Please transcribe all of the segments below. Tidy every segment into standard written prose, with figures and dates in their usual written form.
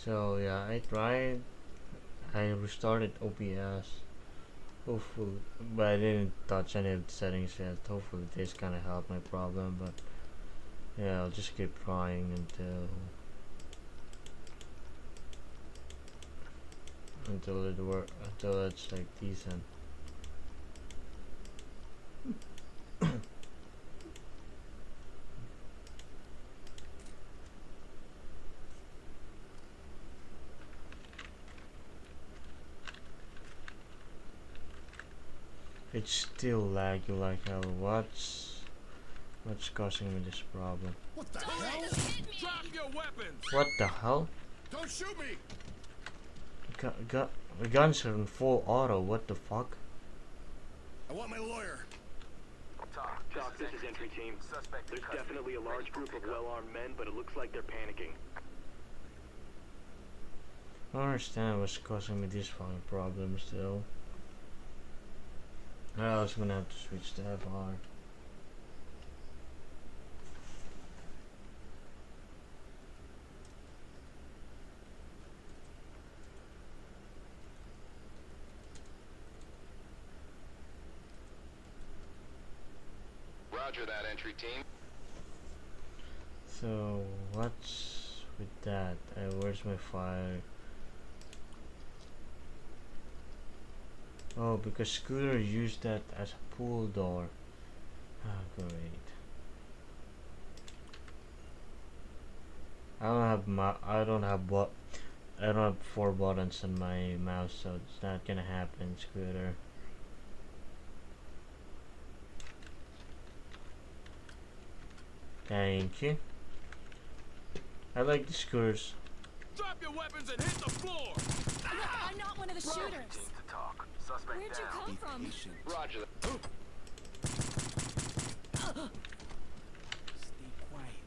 So yeah, I restarted OBS. Hopefully, but I didn't touch any of the settings yet. Hopefully this gonna help my problem, but yeah, I'll just keep trying until it's like decent. It's still laggy like hell. What's causing me this problem? What the hell? Drop your weapons! What the hell? Don't shoot me! The guns are in full auto. What the fuck? I want my lawyer. Talk, this is entry team. There's definitely a large group of well-armed men, but it looks like they're panicking. I don't understand what's causing me this fucking problem still. I was gonna have to switch to FR. Roger that, entry team. So what's with that? Where's my fire? Oh, because Scooter used that as a pool door. Ah, great. I don't have 4 buttons on my mouse, so it's not gonna happen, Scooter. Thank you. I like the scooters. Drop your weapons and hit the floor! Look, I'm not one of the shooters. Where'd you come from? Roger that. Stay quiet.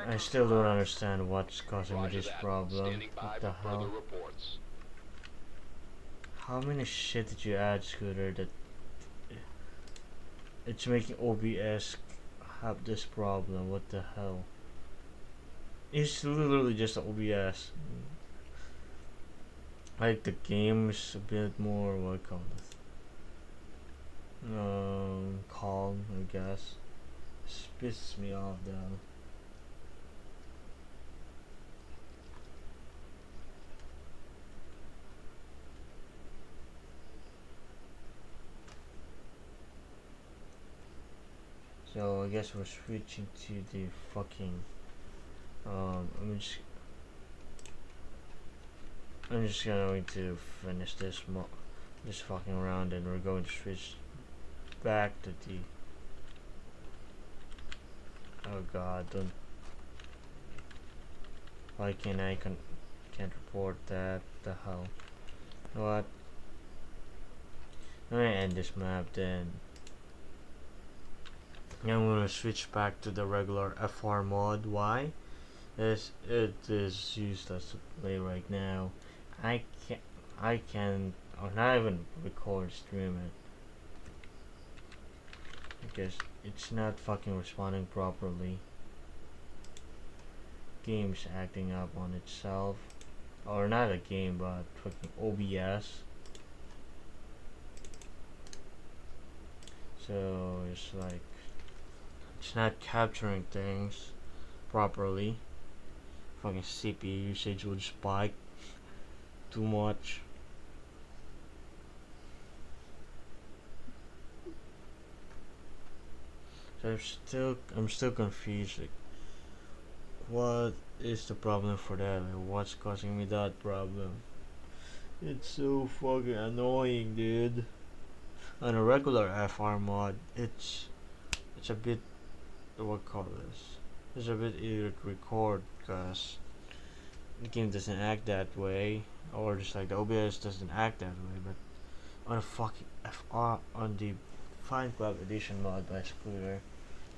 I still don't understand what's causing me Roger this that. problem. Standing by What the for further hell? reports. How many shit did you add, Scooter, that it's making OBS have this problem? What the hell? It's literally just OBS. Like the game's a bit more, what I call this? Calm, I guess. This pisses me off though. So I guess we're switching to the fucking I'm just going to finish this fucking round, and we're going to switch back to the oh god, don't why can't report that, the hell. You know what? I'm gonna end this map then. I'm gonna switch back to the regular FR mod. Why? It is useless to play right now. I can or not even record stream it because it's not fucking responding properly. Game's acting up on itself, or not a game but fucking OBS. So it's like it's not capturing things properly. Fucking CPU usage would spike too much. So I'm still confused. Like, what is the problem for that? Like, what's causing me that problem? It's so fucking annoying, dude. On a regular FR mod, it's a bit what call this? It's a bit easier to record because the game doesn't act that way, or just like the OBS doesn't act that way. But on a fucking FR, on the Fine Club Edition mod by Scooter,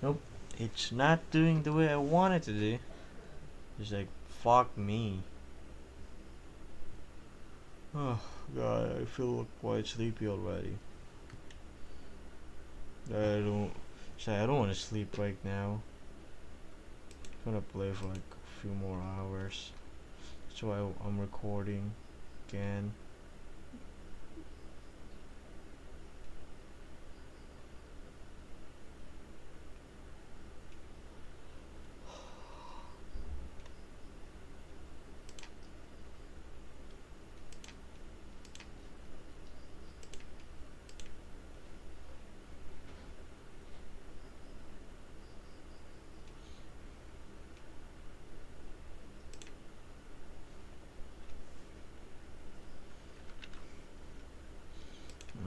nope, it's not doing the way I want it to do. It's like fuck me. Oh god, I feel quite sleepy already. I don't. I don't want to sleep right now. I'm gonna play for like a few more hours. That's why I'm recording again.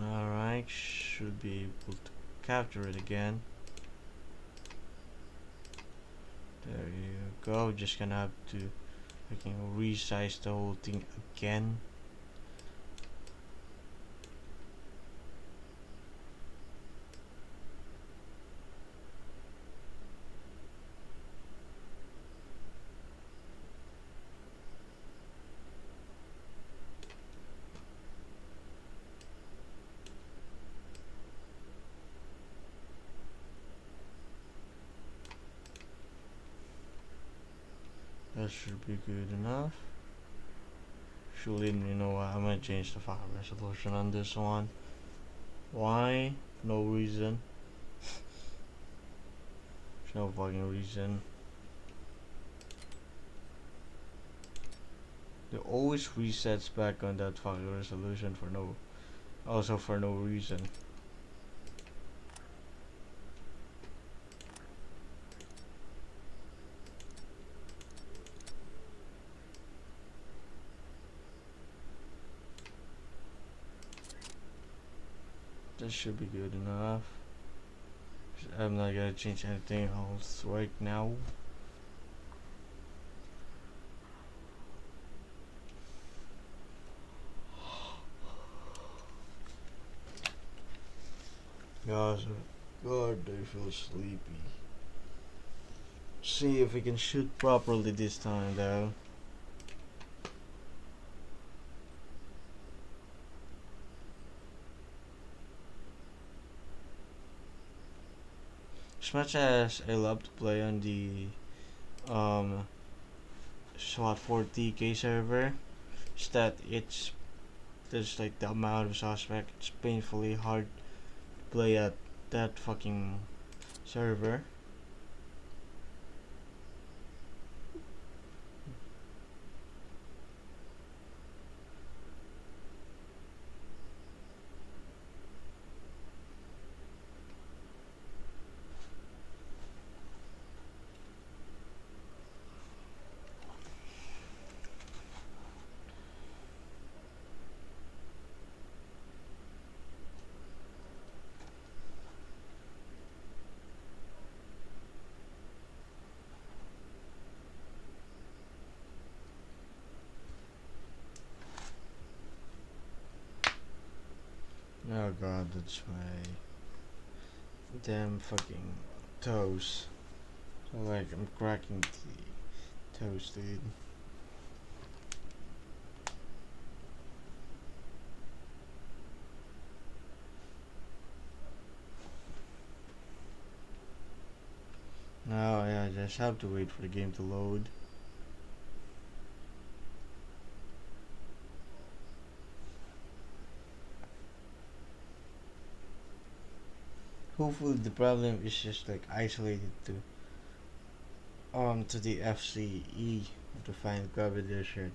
Alright, should be able to capture it again. There you go. Just gonna have to fucking resize the whole thing again. That should be good enough. Surely, you know what? I'm gonna change the file resolution on this one. Why? No reason. There's no fucking reason. It always resets back on that file resolution for no reason. That should be good enough. I'm not gonna change anything else right now. God, I feel sleepy. See if we can shoot properly this time though. As much as I love to play on the SWAT 40k server, is that there's like the amount of suspect. It's painfully hard to play at that fucking server. Oh god, that's my damn fucking toes. So like I'm cracking the toes, dude. Now yeah, I just have to wait for the game to load. Hopefully the problem is just like isolated to the FCE to find club edition.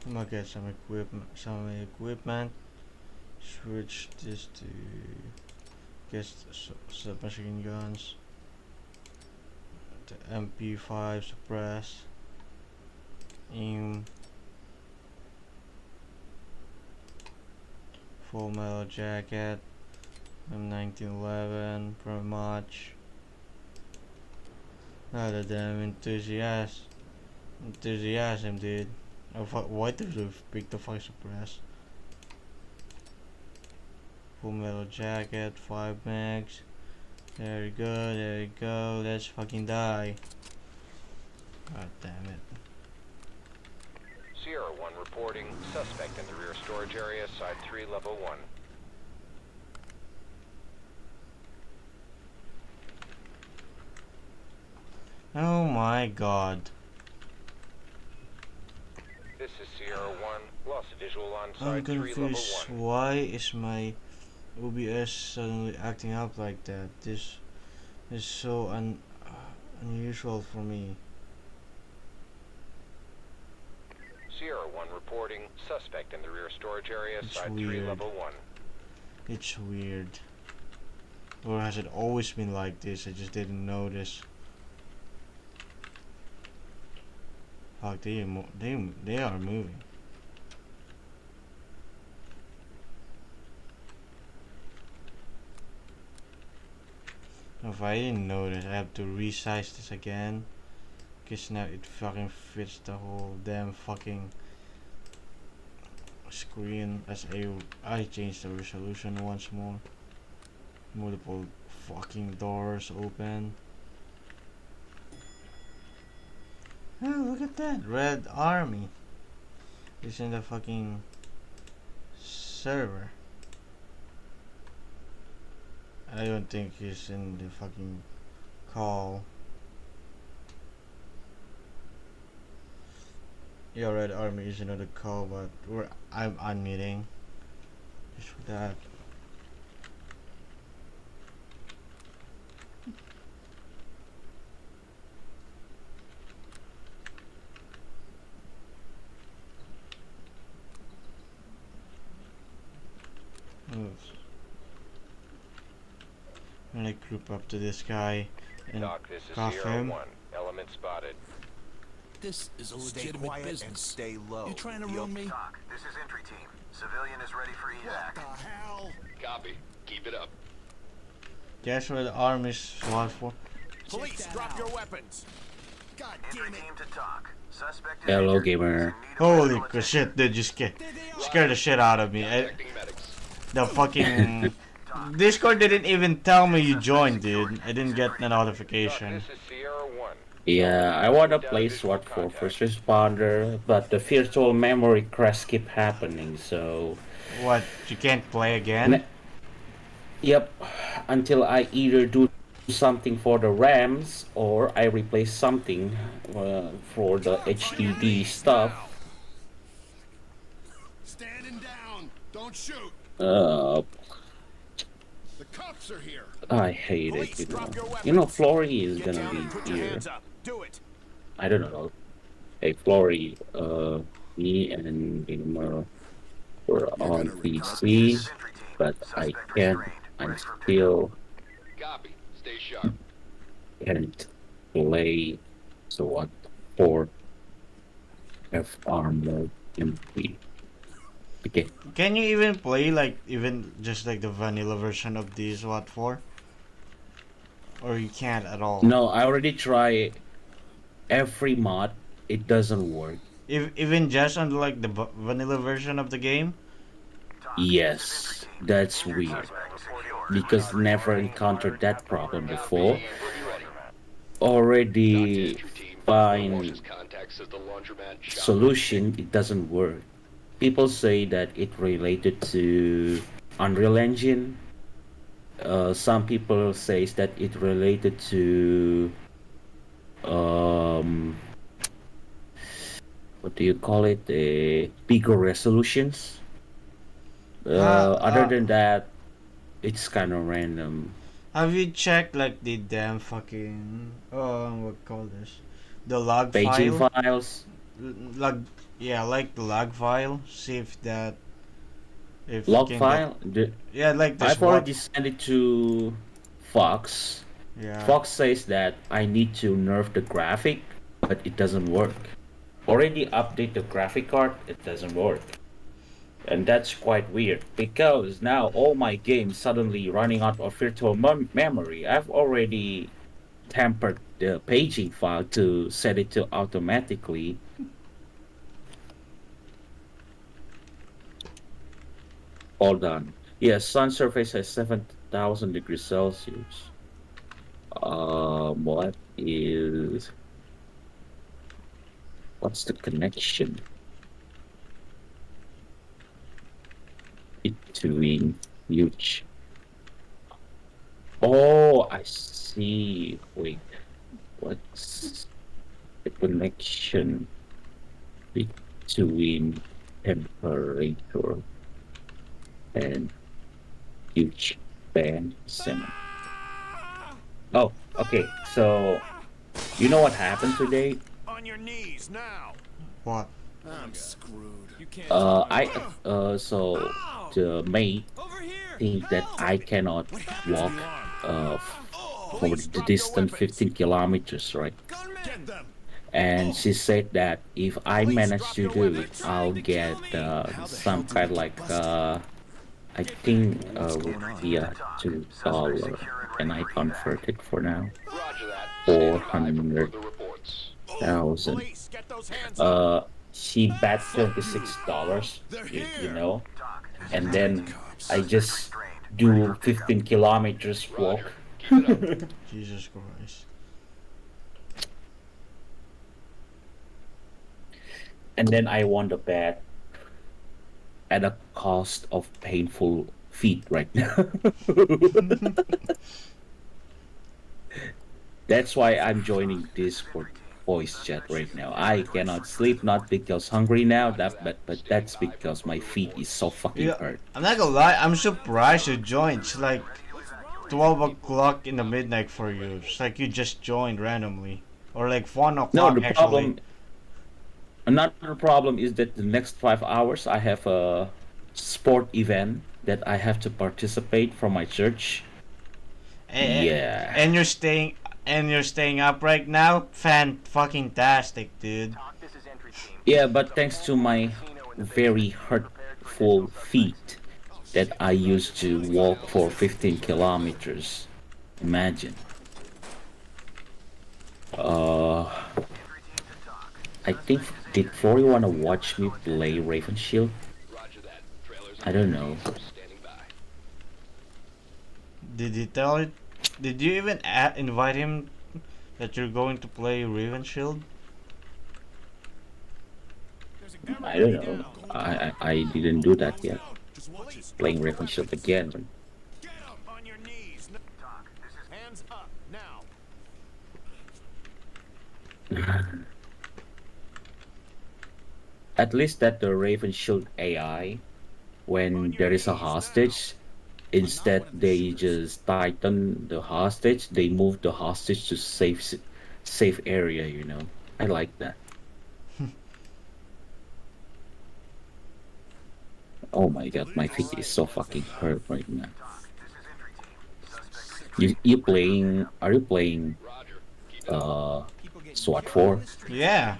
I'm gonna get some equipment, Switch this to guess submachine guns. The MP5 suppress. Aim. Full metal jacket. M1911 pretty much. Other than enthusiasm, dude. Oh fuck! Why did you pick the fuck suppress? Full metal jacket, 5 mags. There you go, there you go. Let's fucking die. God damn it. Sierra 1 reporting suspect in the rear storage area, side 3, level 1. Oh my god. This is Sierra 1, lost a visual on I'm side 3, level confused. 1. Why is my OBS suddenly acting up like that? This is so unusual for me. Sierra 1 reporting suspect in the rear storage area, It's side 3, weird. level 1. It's weird. Or has it always been like this? I just didn't notice. Fuck, they are moving. If I didn't notice, I have to resize this again. Cause now it fucking fits the whole damn fucking screen as I changed the resolution once more. Multiple fucking doors open. Oh, look at that! Red Army is in the fucking server. I don't think he's in the fucking call. Yeah, Red Army is in the call, but I'm unmuting. Just for that. And I group up to this guy and Doc, this is cuff Sierra him. 1, element spotted. This is a Stay legitimate quiet and business. stay low. You trying to ruin me? Doc, this is entry team. Civilian is ready for What the evac. hell? Copy. Keep it up. Guess where the army's SWAT for? Police, drop your weapons. God Entry damn it. team to talk. Suspect is Hello, injured. gamer. Is in need of Holy medical shit, dude, you scared There the shit out of me. Contacting medics. The fucking Discord didn't even tell me you joined, dude. I didn't get the Doc, notification. this is Sierra 1. Yeah, I wanna play SWAT for first responder, but the virtual memory crash keep happening, so... What, you can't play again? Yep, until I either do something for the RAMs, or I replace something for the HDD stuff. Standing down. Don't shoot. Uh, The cops are here. I hate Police, it, you drop your know. weapons. You know, Flory is Get gonna down and put be your here. hands up. Do it. I don't know. Hey, Flory, me and Gamer were on PC, This is entry team. but I Suspect can't, restrained. I'm Ready for still Copy. Stay sharp. can't play SWAT for FR mode MP. Okay. Can you even play like even just like the vanilla version of the SWAT 4? Or you can't at all? No, I already tried every mod. It doesn't work. Even just on like the vanilla version of the game? Doc, Yes, that's weird. suspect secure. Because never encountered that problem before. Already Entry team. find Washes contacts at the laundromat shop. solution, it doesn't work. People say that it related to Unreal Engine. Some people says that it related to what do you call it? Bigger resolutions. Other than that, it's kind of random. Have you checked like the damn fucking what call this? The log Paging file? files. Log, yeah, like the log file. See if that If you Log can get, file. yeah, like this I've what? already sent it to Fox. Yeah. Fox says that I need to nerf the graphic, but it doesn't work. Already update the graphic card, it doesn't work. And that's quite weird because now all my games suddenly running out of virtual memory. I've already tampered the paging file to set it to automatically. All done. Yes, sun surface has 7,000 degrees Celsius. What is what's the connection between huge? Oh, I see. Wait, what's the connection between temperature and huge band center? Oh, okay. So you know what happened today? On your knees now. What? I'm screwed. You can't. So the mate Over here. think that I cannot walk uh for Police, the drop your distance weapons. 15 kilometers, right? Gunmen. Get them. And she said that if I Police, manage drop to your do it, weapons. I'll Trying to get kill me. How the some hell kind did like you get I think rupiah to dollar, and I convert it for now Roger that. Stand by for 400,000. further reports. Police, get those hands up. She bet $26, They're you here. know, Talk. This and is then entry team. I Suspect just restrained. Ready do for pickup. 15 kilometers walk. Roger. Keep it up. Jesus Christ. And then I won the bet at a cost of painful feet right now. That's why I'm joining Discord voice chat right now. I cannot sleep, not because hungry now, but that's because my feet is so fucking Yeah, hurt. I'm not gonna lie, I'm surprised you joined. It's like 12 o'clock in the midnight for you. It's like you just joined randomly. Or like 1 No, o'clock the actually. problem, another problem is that the next 5 hours I have a sport event that I have to participate from my church. Yeah. And you're staying up right now? Fan fucking tastic, dude. Talk, this is entry team. Yeah, but thanks to my very hurtful feet that I used to walk for 15 kilometers. Imagine. I think, did Flory wanna watch me play Raven Shield? Roger that. Trailers I don't know. standing by. Did he tell it? Did you even invite him that you're going to play Raven Shield? I don't know. I didn't do that yet. Playing Raven Shield again. Get up on your knees. Talk. This is Hands up now. At least that the Raven Shield AI, when there is a hostage, instead they just tighten the hostage, they move the hostage to safe area, you know. I like that. Oh my god, my feet is so fucking hurt right now. You playing, are you playing SWAT 4? Yeah.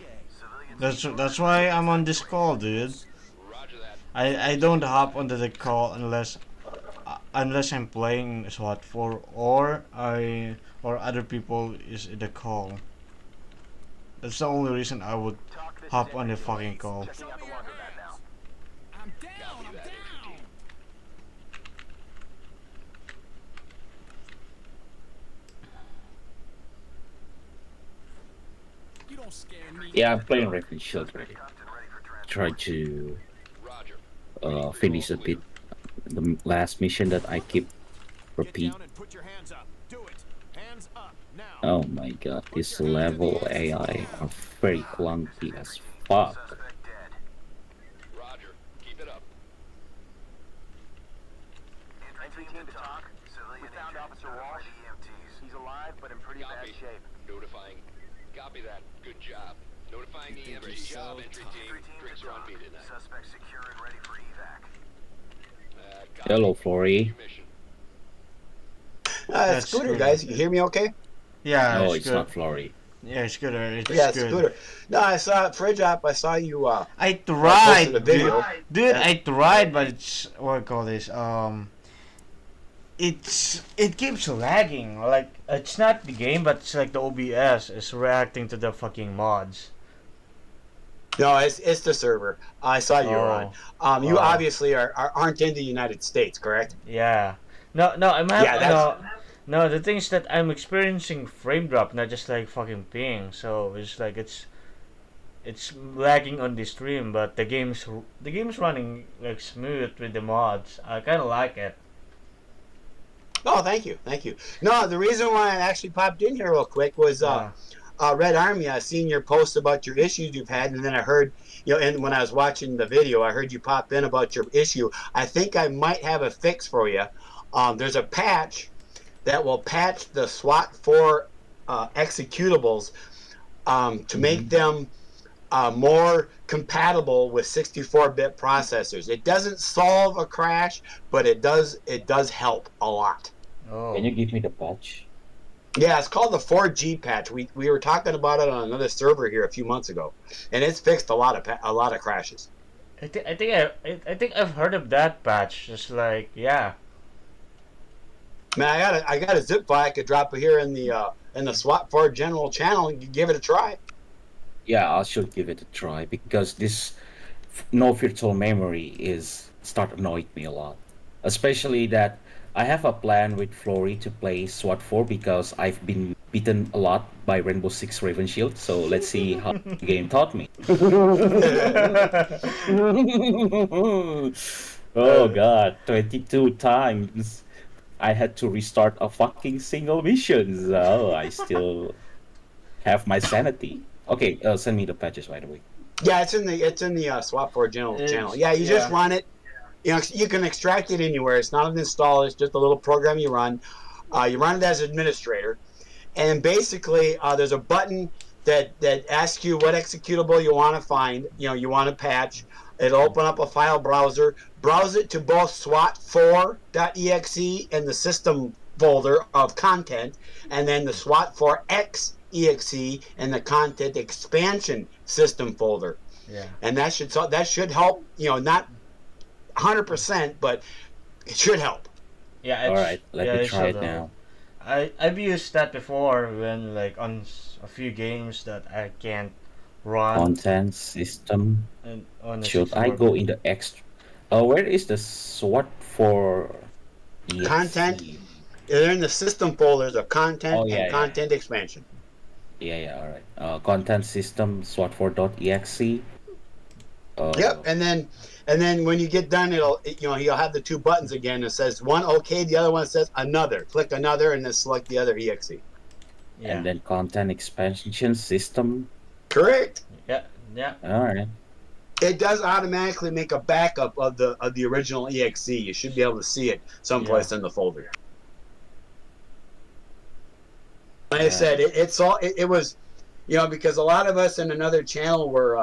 That's why I'm on this call, dude. I don't hop onto the call unless I'm playing SWAT 4 or other people is in the call. That's the only reason I would hop on the fucking call. Checking out the laundromat now. I'm down. I'm down. You don't scare me. Yeah, I'm playing Raven Shield right now. Try to Roger. finish a bit the last mission that I keep Get repeat. down and put your hands up. Do it. Hands up now. Oh my god, this level AI are very clunky as fuck. suspect dead. Roger. Keep it up. Entry team to talk. Civilian We found injured. Officer Walsh. EMTs. He's alive, but in pretty bad Copy. shape. Notifying. Copy that. Good job. Notifying the think EMT. you're job, so entry tough. team. Entry team Drinks to are on talk. me tonight. Suspect secure and ready for evac. Hello, Flory. That's Scooter, Scooter. guys, you hear me okay? Yeah, No, it's it's good. not Flory. Yeah, Scooter. It's Yeah, good. Scooter. No, I saw Fridge Up. I saw you I posted a tried, video. dude. Yeah. I tried, but it's what I call this. It keeps lagging. Like it's not the game, but it's like the OBS is reacting to the fucking mods. No, it's the server. I saw you were on. You Oh. obviously aren't in the United States, correct? Yeah. No. I'm having Yeah, that's no. The thing is that I'm experiencing frame drop, not just like fucking ping. So it's like it's lagging on the stream, but the game's running like smooth with the mods. I kind of like it. Oh, thank you, thank you. No, the reason why I actually popped in here real quick was Yeah. Red Army. I seen your post about your issues you've had, and then I heard, and when I was watching the video, I heard you pop in about your issue. I think I might have a fix for you. There's a patch that will patch the SWAT 4 executables to make them more compatible with 64-bit processors. It doesn't solve a crash, but it does help a lot. Oh. Can you give me the patch? Yeah, it's called the 4G patch. We were talking about it on another server here a few months ago, and it's fixed a lot of crashes. I think I've heard of that patch. Just like yeah. Man, I got a zip file I could drop it here in the SWAT 4 general channel and give it a try. Yeah, I should give it a try because this no virtual memory is start annoying me a lot. Especially that I have a plan with Flory to play SWAT 4 because I've been beaten a lot by Rainbow Six Raven Shield. So let's see how the game taught me. Oh god, 22 times. I had to restart a fucking single mission. So I still have my sanity. Okay, send me the patches right away. Yeah, it's in the SWAT 4 general channel. Yeah, you just run it. You can extract it anywhere. It's not an install. It's just a little program you run. You run it as administrator, and basically there's a button that asks you what executable you want to find. You want to patch. It'll open up a file browser. Browse it to both SWAT4.exe and the system folder of content, and then the SWAT4x.exe and the content expansion system folder. Yeah. And that should help. Not 100%, but it should help. Yeah. All right, let me try it now. I've used that before when like on a few games that I can't run. Content system. And on Should I go in the extra? Where is the SWAT for EXE? Content. They're in the system folders of content and content expansion. Yeah, all right. Content system SWAT4.exe. Yep, and then when you get done, you'll have the two buttons again. It says one OK, the other one says another. Click another, and then select the other exe. Yeah. And then content expansion system. Correct. Yeah. All right. It does automatically make a backup of the original exe. You should be able to see it someplace in the folder. Like I said, it was, because a lot of us in another channel were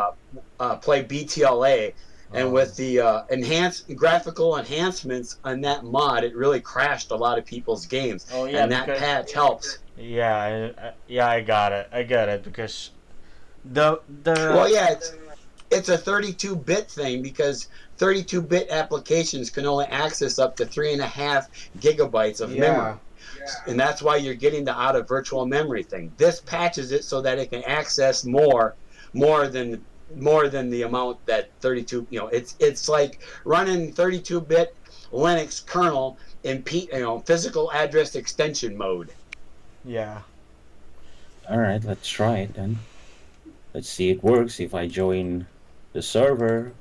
play BTLA, and with the enhanced graphical enhancements on that mod, it really crashed a lot of people's games. Oh yeah. And that patch helps. Yeah. I got it. I get it because the. Well, yeah, it's a 32-bit thing because 32-bit applications can only access up to 3.5 gigabytes of memory. And that's why you're getting the out of virtual memory thing. This patches it so that it can access more than the amount that 32. It's like running 32-bit Linux kernel in physical address extension mode. Yeah. All right, let's try it then. Let's see it works if I join the server.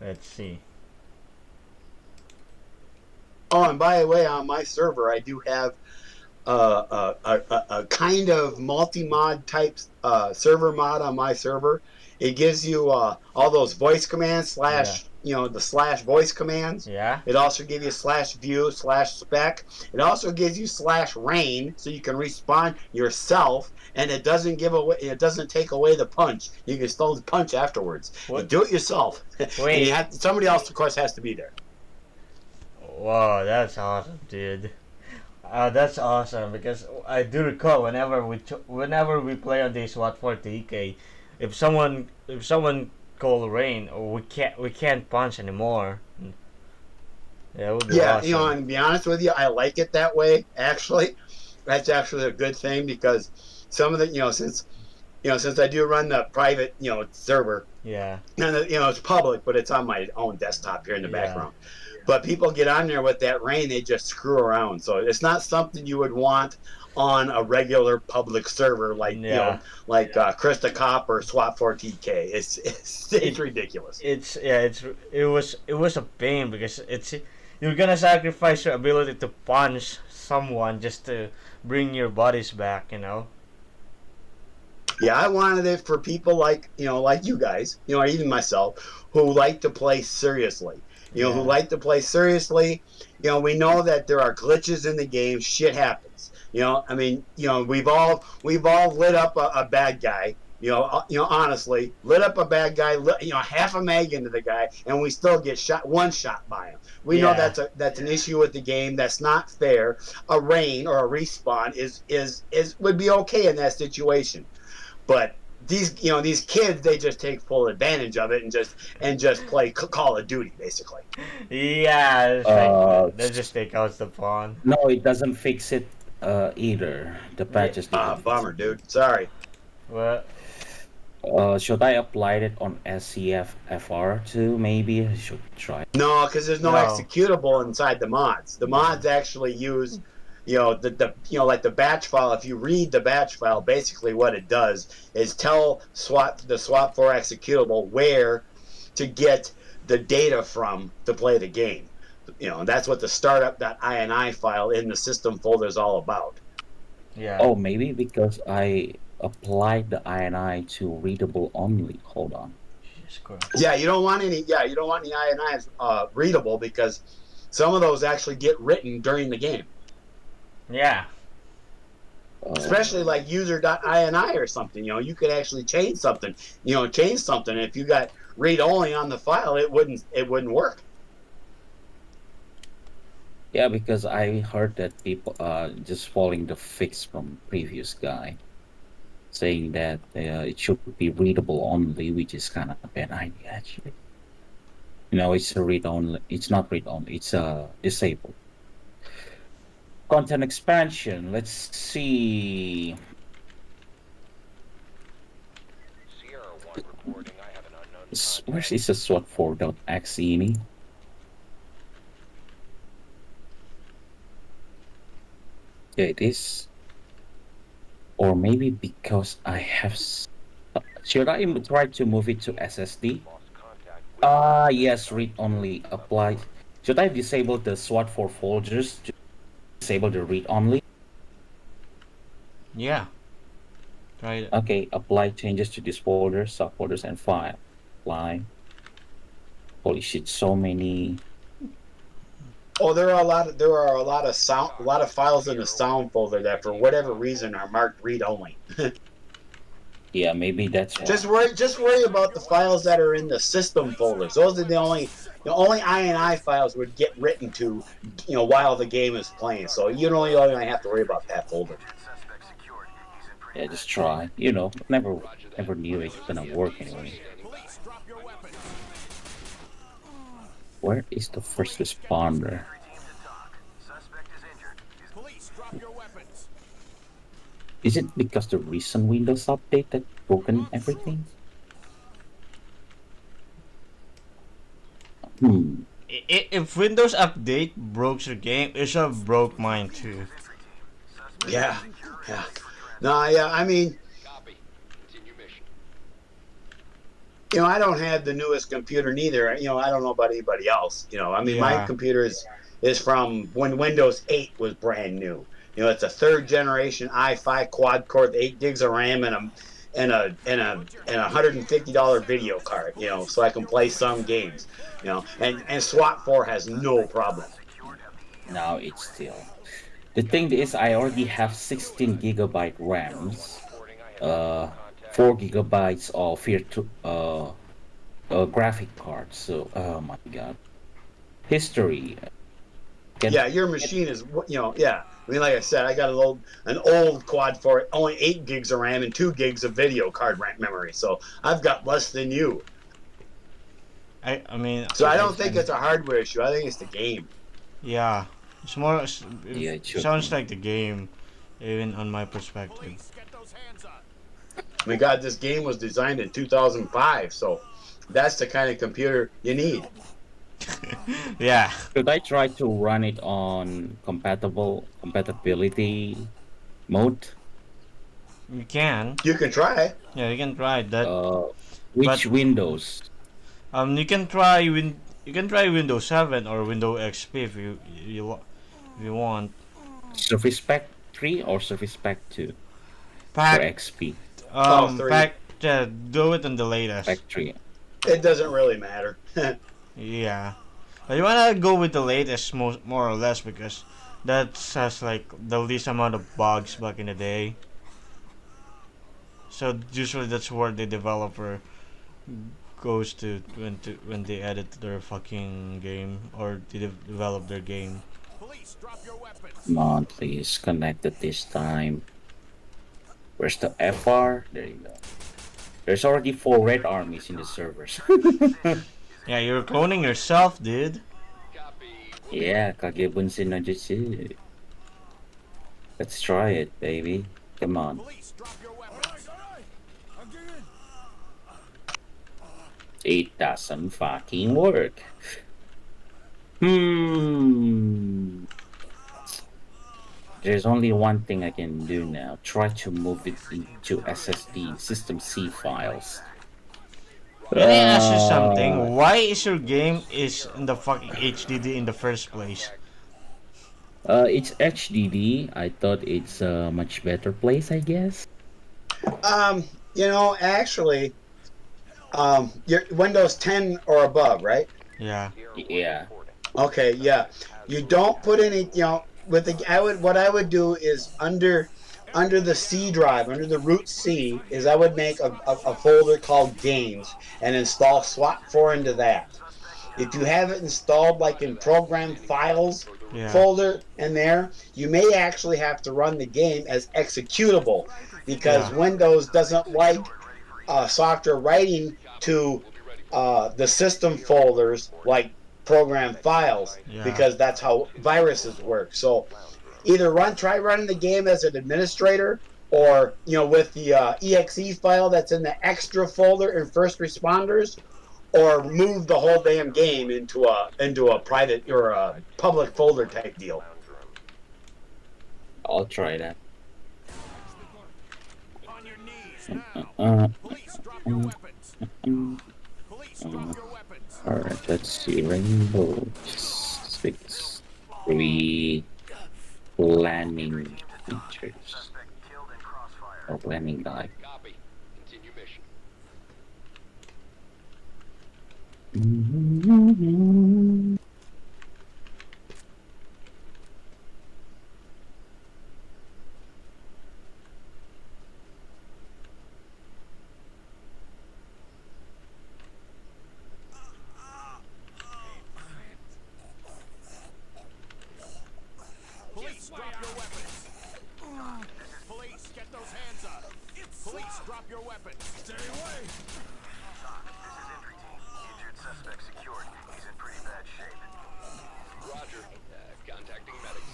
Let's see. Oh, and by the way, on my server, I do have a kind of multi-mod type server mod on my server. It gives you all those voice commands / the slash voice commands. Yeah. It also gives you slash view, slash spec. It also gives you slash rain, so you can respawn yourself, and it doesn't take away the punch. You can still punch afterwards. You What? do it yourself. And Wait. somebody else, of course, has to be there. Wow, that's awesome, dude. That's awesome because I do recall whenever we play on the SWAT 4 TK, if someone call rain, or we can't punch anymore. Yeah, it would be Yeah, awesome. and to be honest with you, I like it that way. Actually, that's actually a good thing because some of the, since I do run the private, server, Yeah. and it's public, but it's on my own desktop here in the Yeah. background. But people get on there with that rain, they just screw around. So it's not something you would want on a regular public server like Yeah. Krista Cop or SWAT 4 TK. It's ridiculous. It was a pain because you're gonna sacrifice your ability to punch someone just to bring your bodies back. Yeah, I wanted it for people like you guys, or even myself, who like to play seriously. Who Yeah. like to play seriously. We know that there are glitches in the game. Shit happens. We've all lit up a bad guy. Honestly, lit up a bad guy. Half a mag into the guy, and we still get one shot by him. We know Yeah. that's an issue with the game. That's not fair. A rain or a respawn would be okay in that situation, but these kids, they just take full advantage of it and just play Call of Duty basically. Yeah, it's like they just take out the pawn. No, it doesn't fix it either. The patches didn't. Bummer, dude. Sorry. Well, Should I apply it on SCFFR too? Maybe I should try. No, because there's no No. executable inside the mods. The mods actually use, like the batch file. If you read the batch file, basically what it does is tell the SWAT 4 executable where to get the data from to play the game. And that's what the startup.ini file in the system folder is all about. yeah. Oh, maybe because I applied the INI to readable only. Hold on. Jesus Christ. Yeah, you don't want any INIs readable because some of those actually get written during the game. Yeah. Especially like user.ini or something, you could actually change something. If you got read only on the file, it wouldn't work. Yeah, because I heard that people just following the fix from previous guy, saying that it should be readable only, which is kind of a bad idea actually. It's a read only. It's not read only. It's disabled. Content expansion. Let's see. Sierra 1 reporting I have an unknown Where contact. is the SWAT 4.exe? Yeah, it is. Or maybe because I have. Should I try to move it to SSD? Lost contact with Yes, read only applied. Should I disable the SWAT 4 folders to disable the read only? Yeah. Try it. Okay, apply changes to this folder, subfolders, and file. Apply. Holy shit, so many. Oh, there are a lot of files in the sound folder that for whatever reason are marked read only. Yeah, maybe that's why. Just worry about the files that are in the system folders. Those are the only INI files would get written to, while the game is playing. So you don't only have to worry about that folder. Suspect secured. He's in Yeah, just try. Never knew it's gonna work anyway. Police, drop your weapons. Where is the first responder? entry team to talk. Suspect is injured. He's Police, drop your weapons. Is it because the recent Windows update that broken everything? If Windows Update broke your game, it should have broke mine too. Yeah. No, yeah. I mean, copy. Continue mission. I don't have the newest computer neither. I don't know about anybody else. My Yeah. computer is from when Windows 8 was brand new. It's a third generation i5 quad core with 8 gigs of RAM and and $150 video card, so I can play some games, and SWAT 4 has no problem. Now it's still. The thing is, I already have 16 gigabyte RAMs, uh, 4 gigabytes of graphic cards. So, oh my god, history. Can Yeah, your machine is, yeah. I mean, like I said, I got an old quad for it, only 8 gigs of RAM and 2 gigs of video card memory. So I've got less than you. I mean, So I don't think it's a hardware issue. I think it's the game. yeah, it's more. yeah, It it should sounds be. like the game, even on my perspective. Police, get those hands up. I mean, God, this game was designed in 2005, so that's the kind of computer you need. Yeah, Should I try to run it on compatibility mode? you can. You can try. Yeah, you can try that. Uh, But which Windows? you can try Windows 7 or Windows XP if you want. Surface Pack 3 or Surface Pack 2 for Pack XP? Oh, 3. pack do it on the Pack latest. 3. It doesn't really matter. Yeah, but you wanna go with the latest more or less because that has like the least amount of bugs back in the day. So usually that's where the developer goes to when they edit their fucking game or they develop their game. Police, drop your weapons. Come on, please connect it this time. Where's the FR? There you go. There's already 4 red armies in the servers. Yeah, you're cloning yourself, dude. Yeah, kagebunsin na jutsu. Let's try it, baby. Come on. Police, drop your weapons. It doesn't fucking work. There's only one thing I can do now. Try to move it into SSD system C files. Let me ask you something. Why is your game is in the fucking HDD in the first place? It's HDD. I thought it's a much better place, I guess. Actually, your Windows 10 or above, right? Yeah. Yeah. Okay, yeah. You don't put any, what I would do is under the C drive, under the root C, is I would make a folder called games and install SWAT 4 into that. If you have it installed like in program files folder in there, you may actually have to run the game as executable because Windows doesn't like software writing to the system folders like program files because that's how viruses work. So either try running the game as an administrator or with the exe file that's in the extra folder in first responders, or move the whole damn game into a private or a public folder type deal. I'll try that. On your knees now. Police, drop your weapons. Police, drop your weapons. Alright, let's see. Rainbow 6 3 planning features. Or planning guide. Copy. Continue mission. Police, drop your weapons. Police, get those hands up. Police, drop your weapons. Stay away. This is entry team. Injured suspect secured. He's in pretty bad shape. Roger. Contacting medics.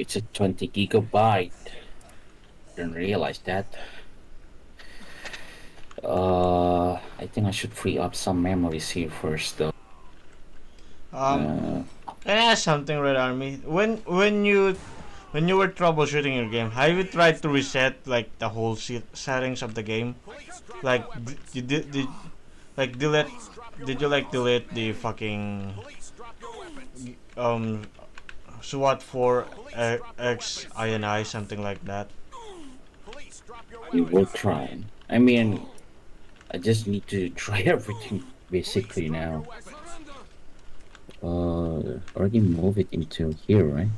it's a 20 gigabyte. Didn't realize that. I think I should free up some memories here first, though. Um, Uh, can I ask something, Red Army? When you were troubleshooting your game, have you tried to reset like the whole settings of the game? Police, drop Like, your weapons. like delete? Police, drop your Did you like weapons. delete the fucking Police, drop your weapons. um SWAT for Police, drop your X weapons. I and I something like that? Police, drop your we will weapons. try. I mean, I just need to try everything basically Police, drop your now. weapons. Already move it into here, right?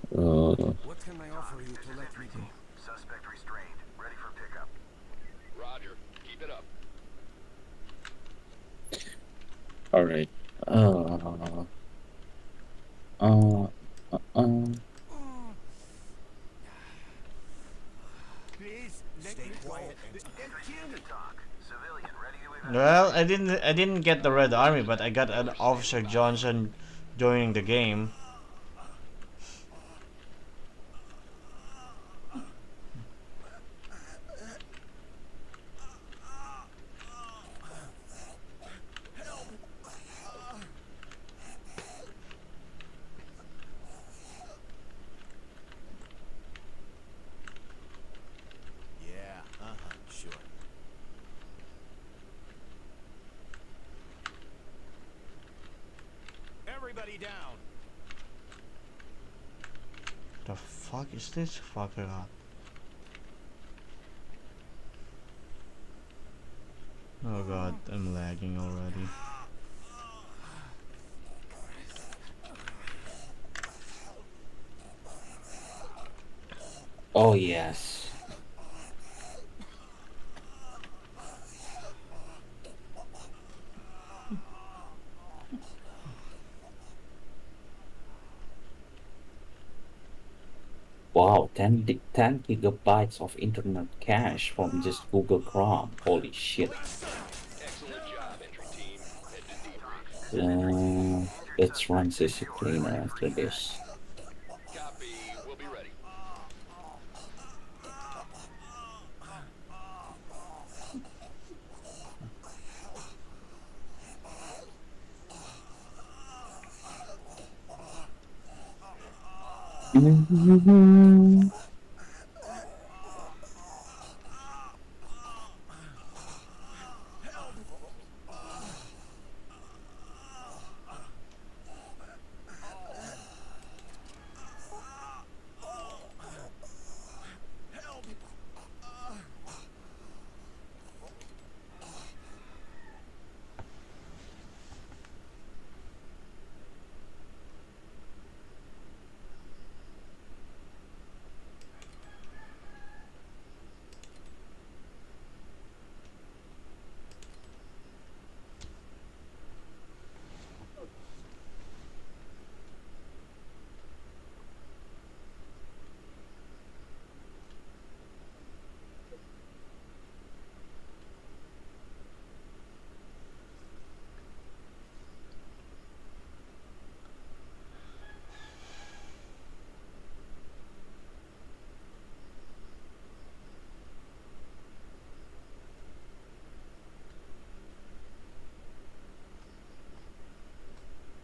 What can I offer you to let me do? Suspect restrained. Ready for pickup. Roger. Keep it up. all right. Uh, uh. Please, stay quiet and kill me. Talk. Civilian ready to evacuate. Well, I didn't get the Red Army, but I got an Officer Johnson joining the game. Yeah, sure. Everybody down. The fuck is this fucker got? Oh god, I'm lagging already. Oh yes. Wow, 10 gigabytes of internet cache from just Google Chrome. Holy shit. Excellent job, entry team. Head to debrief. Let's run CC cleaner after this. Copy. We'll be ready.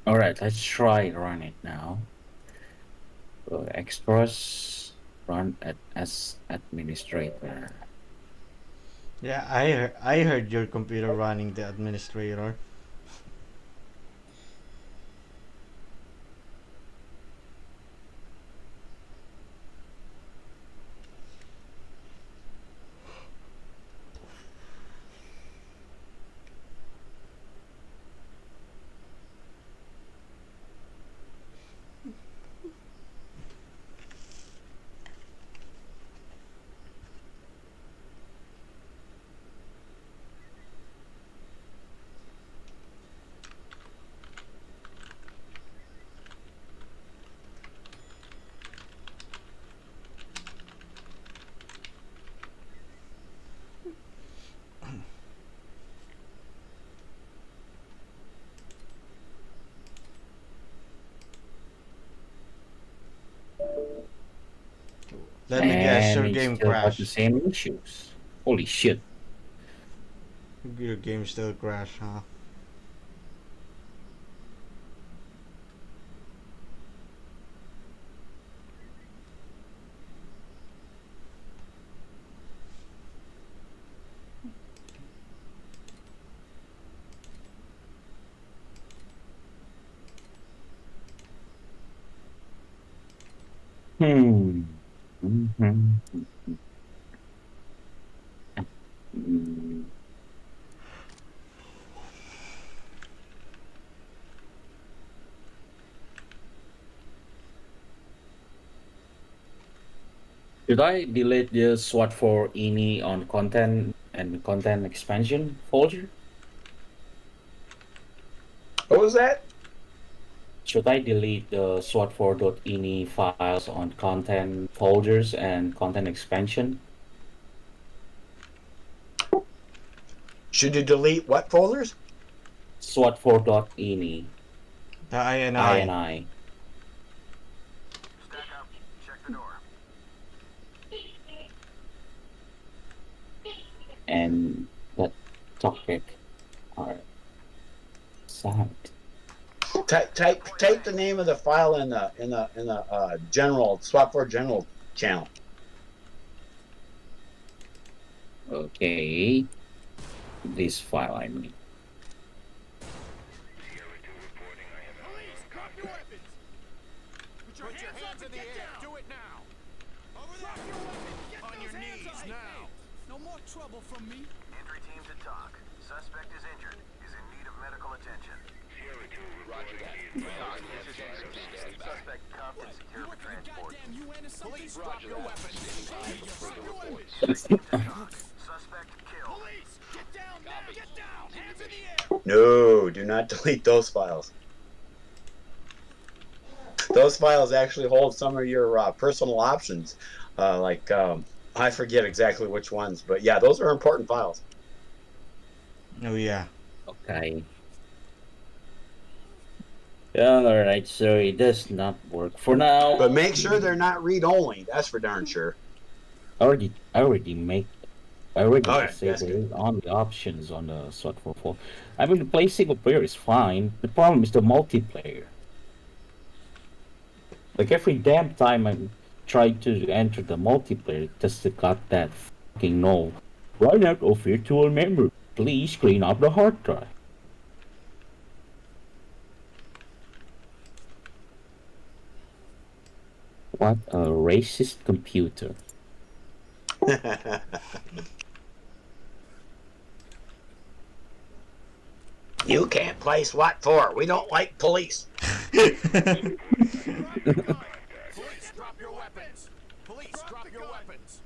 Alright, let's try run it now. Extras run as administrator. Yeah, I heard your computer running the administrator. Let me guess, And your it's game still got the crashed. same issues. Holy shit. Your game still crashed, huh? Hmm. Mhm. Mm. Should I delete the SWAT for ini on content and content expansion folder? What was that? Should I delete the SWAT for .ini files on content folders and content expansion? Should you delete what folders? SWAT for .ini, The INI. INI, Stack up. Check the door. and that topic are sad. Type the name of the file in the general swap for general channel. Okay, this file I mean. Police, drop your weapons. Put your hands in the air. Do it now. Over there. Drop your weapons. Get on your knees now. No more trouble from me. Entry team to talk. Suspect is injured. Is in need of medical attention. Suspect cuffed and secure for transport. Goddamn UN or something. Police, drop your weapons. Drop your weapons. Suspect killed. Police, get down now. Get down. Hands in the air. No, do not delete those files. Those files actually hold some of your personal options. I forget exactly which ones, but yeah, those are important files. Oh yeah. Okay. Alright, so it does not work for now. But make sure they're not read-only. That's for darn sure. I already Okay, that's disabled on the options on the SWAT for 4. I mean, the play single player is fine. The problem is the multiplayer. Like every damn time I'm trying to enter the multiplayer, it just got that fucking no. Run out of virtual memory. Please clean up the hard drive. What a racist computer. You can't play SWAT 4. We don't like police. Police, drop your weapons. Police, drop your weapons.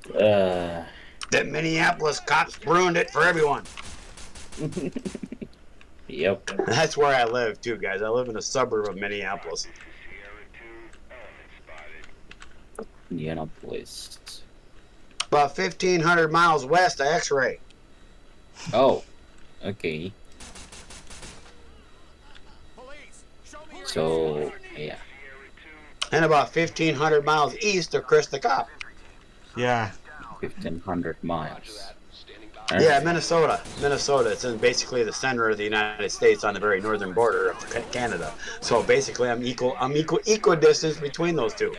The Minneapolis cops ruined it for everyone. Yep. That's where I live too, guys. I live in a suburb of Minneapolis. Indianapolis. About 1,500 miles west of X-ray. Oh, okay. Police, show me your So, hands. yeah. And about 1,500 miles east of Chris the Cop. Yeah. 1,500 miles. Yeah, Minnesota. It's in basically the center of the United States on the very northern border of Canada. So basically, I'm equidistant between those two.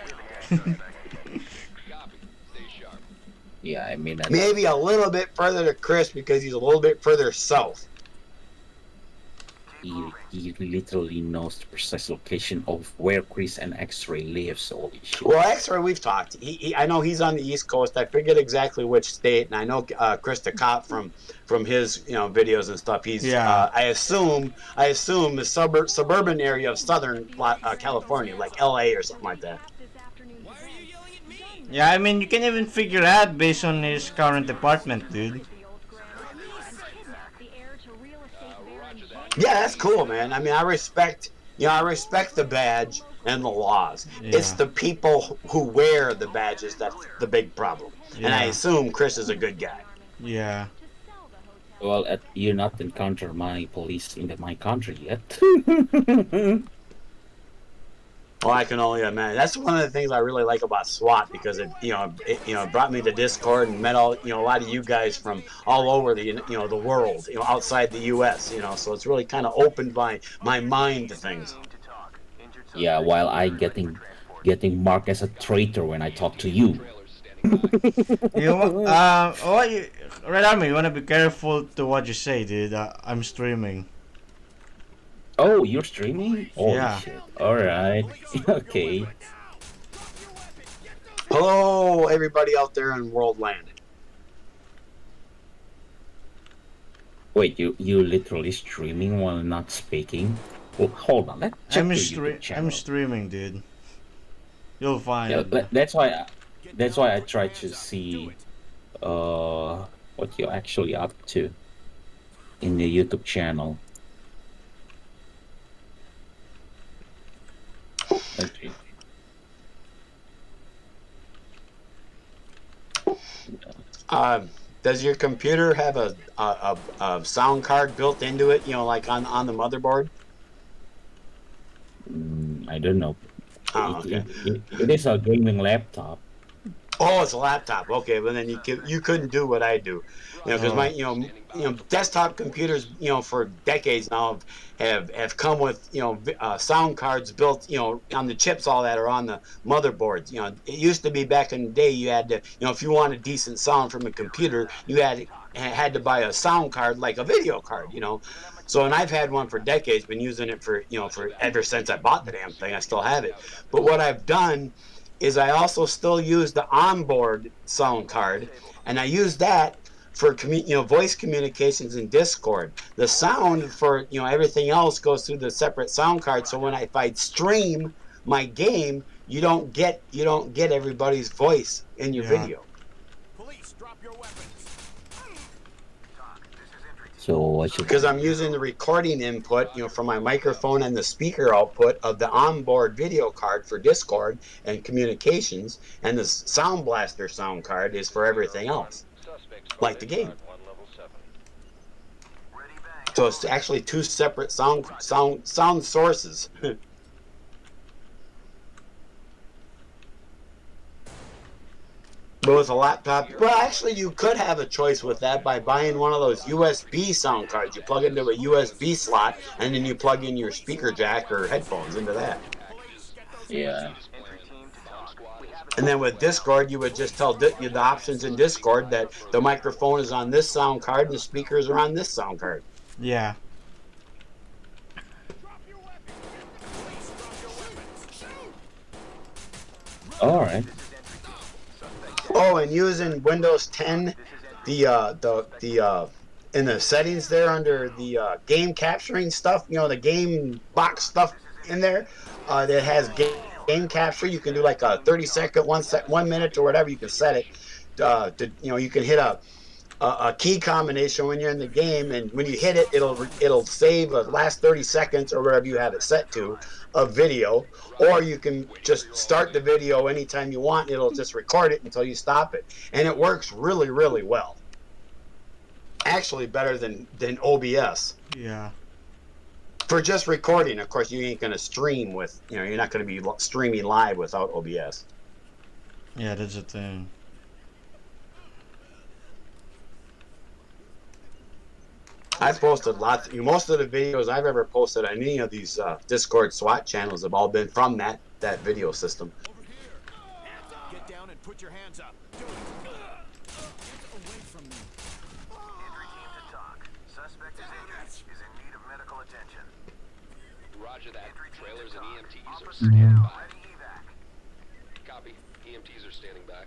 Yeah, I mean, Maybe a little bit further to Chris because he's a little bit further south. he literally knows the precise location of where Chris and X-Ray lives. Holy shit. Well, X-Ray, we've talked. I know he's on the East Coast. I forget exactly which state, and I know Chris the Cop from his videos and stuff. He's I assume the suburban area of Southern California, like L.A. or something like that. Why are you yelling at me? Yeah, I mean, you can even figure out based on his current department, dude. Yeah, that's cool, man. I mean, I respect the badge and the laws. Yeah. It's the people who wear the badges that's the big problem. And I Yeah. assume Chris is a good guy. Yeah. Well, you not encounter my police in my country yet. Oh, I can only imagine. That's one of the things I really like about SWAT because it brought me to Discord and met all a lot of you guys from all over the world, outside the U.S. So it's really kind of opened my mind to things. Yeah, while I getting marked as a traitor when I talk to you. What you, Red Army, you wanna be careful to what you say, dude. I'm streaming. Oh, you're streaming? Holy Yeah. shit. Alright. Okay. Hello, everybody out there in Worldland. Wait, you literally streaming while not speaking? Well, hold on, let's check your YouTube I'm channel. streaming, dude. You'll Yeah, find. that's why I try to see what you're actually up to in the YouTube channel. Okay. Does your computer have a sound card built into it? Like on the motherboard? I don't know. Oh, okay. It is a gaming laptop. Oh, it's a laptop. Okay, well then you couldn't do what I do, because my Oh, desktop computers for decades now have come with sound cards built on the chips, all that are on the motherboards. It used to be back in the day you had to if you wanted decent sound from a computer you had to buy a sound card like a video card. So, and I've had one for decades, been using it for ever since I bought the damn thing. I still have it. But what I've done is I also still use the onboard sound card, and I use that for voice communications in Discord. The sound for everything else goes through the separate sound card. So if I stream my game, you don't get everybody's voice in your yeah. video. Police, drop your weapons. So what should Because I'm using the recording input, from my microphone and the speaker output of the onboard video card for Discord and communications, and the Sound Blaster sound card is for everything else, like the game. So it's actually two separate sound sources. But with a laptop, well, actually, you could have a choice with that by buying one of those USB sound cards. You plug into a USB slot, and then you plug in your speaker jack or headphones into that. yeah. And then with Discord, you would just tell the options in Discord that the microphone is on this sound card and the speakers are on this sound card. Yeah. All right. Oh, and using Windows 10, the in the settings there under the game capturing stuff, the game box stuff in there, that has game capture. You can do like a 30-second, 1 minute, or whatever. You can set it. You can hit a key combination when you're in the game, and when you hit it, it'll save the last 30 seconds or whatever you have it set to of video, or you can just start the video anytime you want. It'll just record it until you stop it, and it works really, really well. Actually, better than OBS Yeah. for just recording. Of course, you ain't gonna stream with you're not gonna be streaming live without OBS. Yeah, that's the thing. I've posted most of the videos I've ever posted on any of these Discord SWAT channels have all been from that video system. Over here. Get down and put your hands up. Do it. Get away from me. Entry team to talk. Suspect is injured. Is in need of medical attention. Roger that. Entry team Trailers to and talk. EMTs are Officer standing down. by. Ready evac. Copy. EMTs are standing by.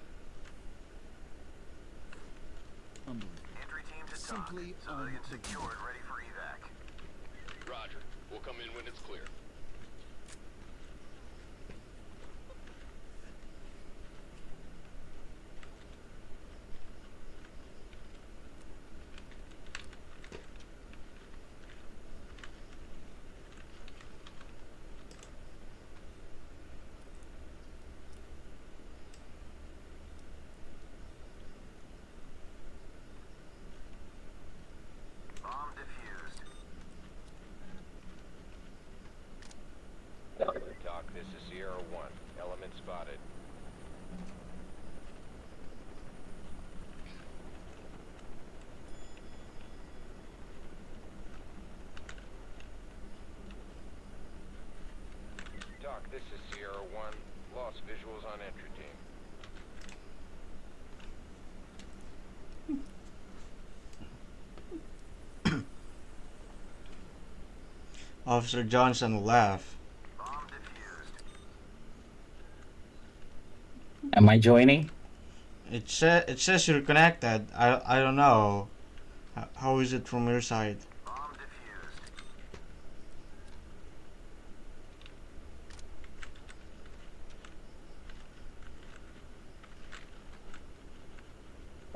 Entry team to talk. Simply Civilian secured. Ready for evac. Roger. We'll come in when it's clear. Bomb defused. This is Sierra 1. Lost visuals on entry team. Officer Johnson left. Bomb defused. Am I joining? It says you're connected. I don't know. How is it from your side? Bomb defused.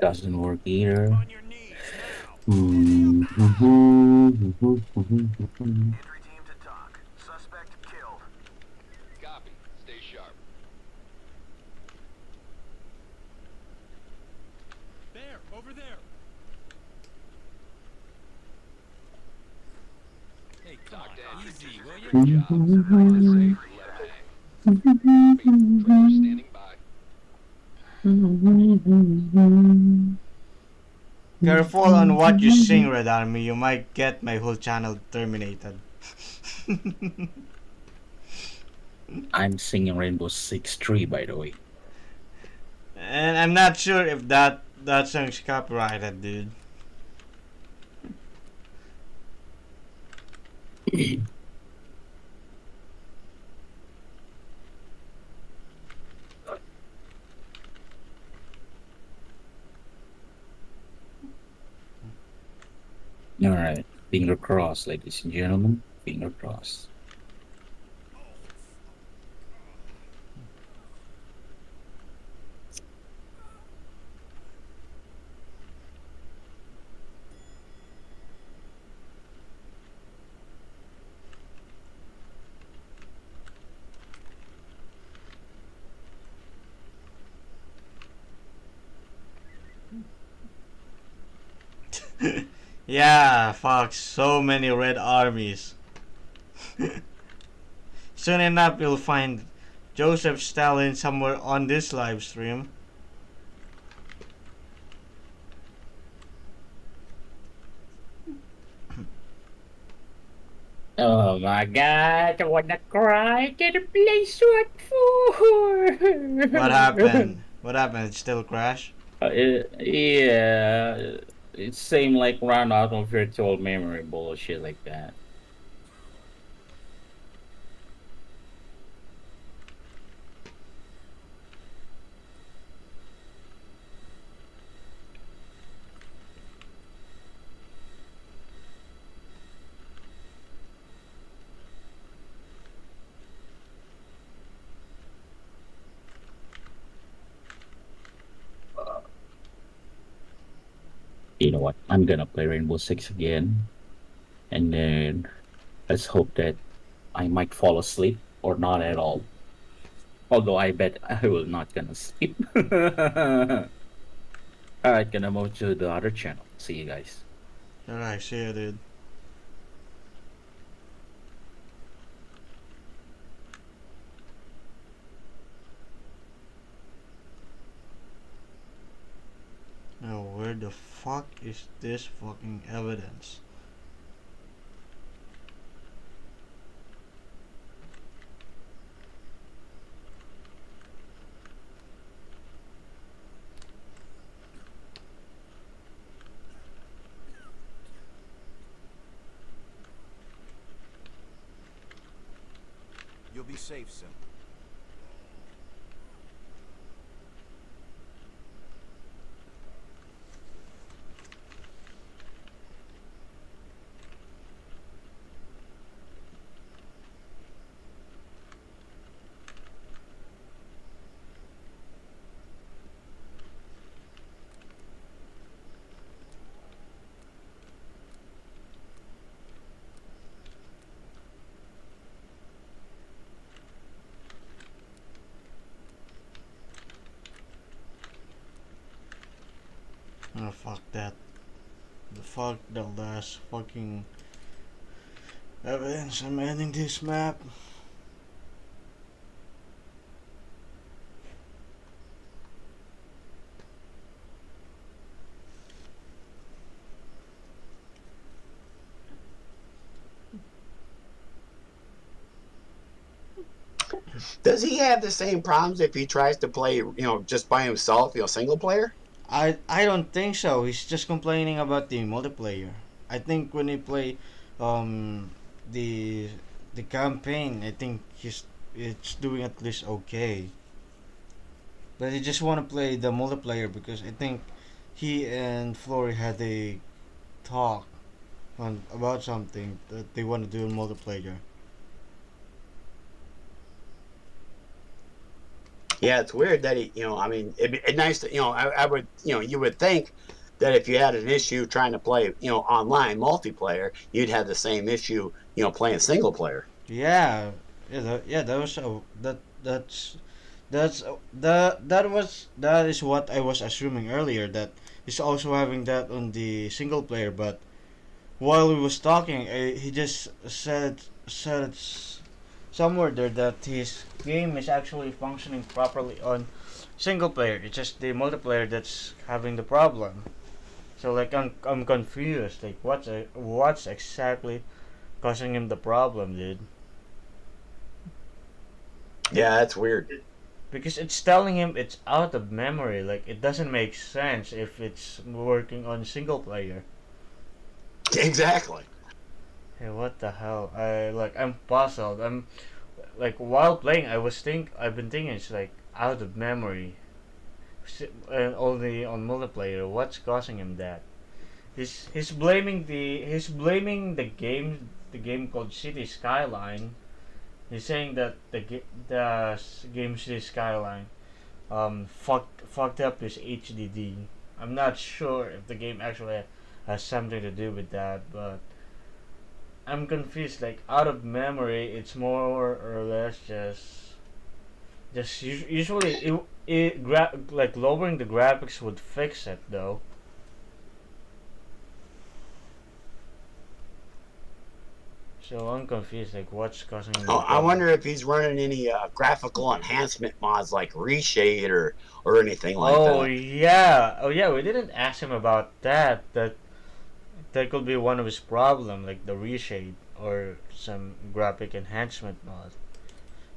Doesn't work either. On your knees now. Entry team to talk. Suspect killed. Copy. Stay sharp. There, over there. Hey, come Talk to on, entry easy, team. will you? Good job. Civilian safe. Let hang. Copy. Trailer standing by. Careful on what you sing, Red Army. You might get my whole channel terminated. I'm singing Rainbow Six Tree, by the way. And I'm not sure if that song's copyrighted, dude. Alright, finger crossed, ladies and gentlemen. Finger crossed. Yeah, fuck, so many red armies. Soon enough, you'll find Joseph Stalin somewhere on this live stream. Oh my god, I wanna cry. Get a place SWAT for. What happened? What happened? It still crashed? Yeah, it seemed like run out of virtual memory bullshit like that. You know what? I'm gonna play Rainbow Six again, and then let's hope that I might fall asleep or not at all. Although I bet I will not gonna sleep. Alright, gonna move to the other channel. See you guys. Alright, see ya, dude. Now, where the fuck is this fucking evidence? You'll be safe soon. Oh, fuck that. The fuck the last fucking evidence. I'm ending this map. Does he have the same problems if he tries to play, just by himself, single player? I don't think so. He's just complaining about the multiplayer. I think when he play um the the campaign, I think it's doing at least okay. But he just want to play the multiplayer because I think he and Flory had a talk on about something that they want to do in multiplayer. Yeah, it's weird that I mean, it'd nice to, I would, you would think that if you had an issue trying to play, online multiplayer, you'd have the same issue, playing single player. Yeah, yeah, that was that's that is what I was assuming earlier, that he's also having that on the single player. But while we was talking, he just said somewhere there that his game is actually functioning properly on single player. It's just the multiplayer that's having the problem. So like I'm confused. Like what's exactly causing him the problem, dude? Yeah, that's weird. Because it's telling him it's out of memory. Like it doesn't make sense if it's working on single player. Exactly. Hey, what the hell? I'm puzzled. I'm like while playing, I've been thinking it's like out of memory, and only on multiplayer. What's causing him that? He's blaming the game called City Skyline. He's saying that game City Skyline fucked up his HDD. I'm not sure if the game actually has something to do with that, but I'm confused. Like out of memory, it's more or less usually like lowering the graphics would fix it though. So I'm confused. Like what's causing the Oh, I problem? wonder if he's running any graphical enhancement mods like Reshade or anything like Oh that. yeah, oh yeah. We didn't ask him about that. That could be one of his problem, like the reshade or some graphic enhancement mod.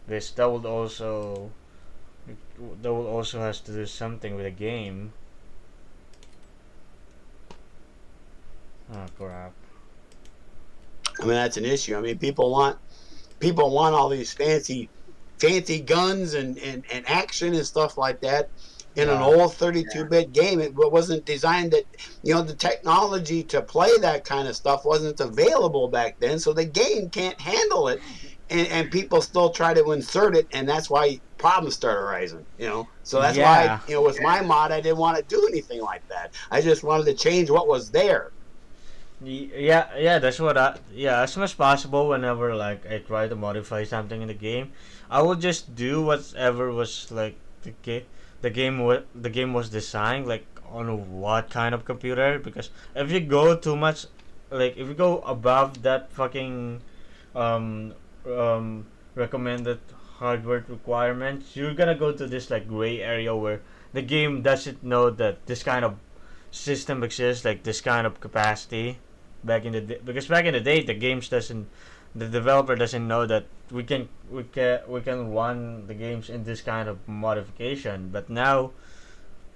Because that will also has to do something with the game. Oh crap. I mean, that's an issue. I mean, people want all these fancy guns and action and stuff like that in an Yeah. old 32-bit game. It wasn't designed that, the technology to play that kind of stuff wasn't available back then, so the game can't handle it, and people still try to insert it, and that's why problems start arising. So that's why, Yeah. with my mod, I didn't want to do anything like that. I just wanted to change what was there. Yeah, that's what yeah, as much as possible whenever like I try to modify something in the game, I will just do whatever was like the game was designed like on what kind of computer, because if you go too much, like if you go above that fucking um recommended hardware requirements, you're gonna go to this like gray area where the game doesn't know that this kind of system exists, like this kind of capacity back in the day. Because back in the day, the developer doesn't know that we can run the games in this kind of modification. But now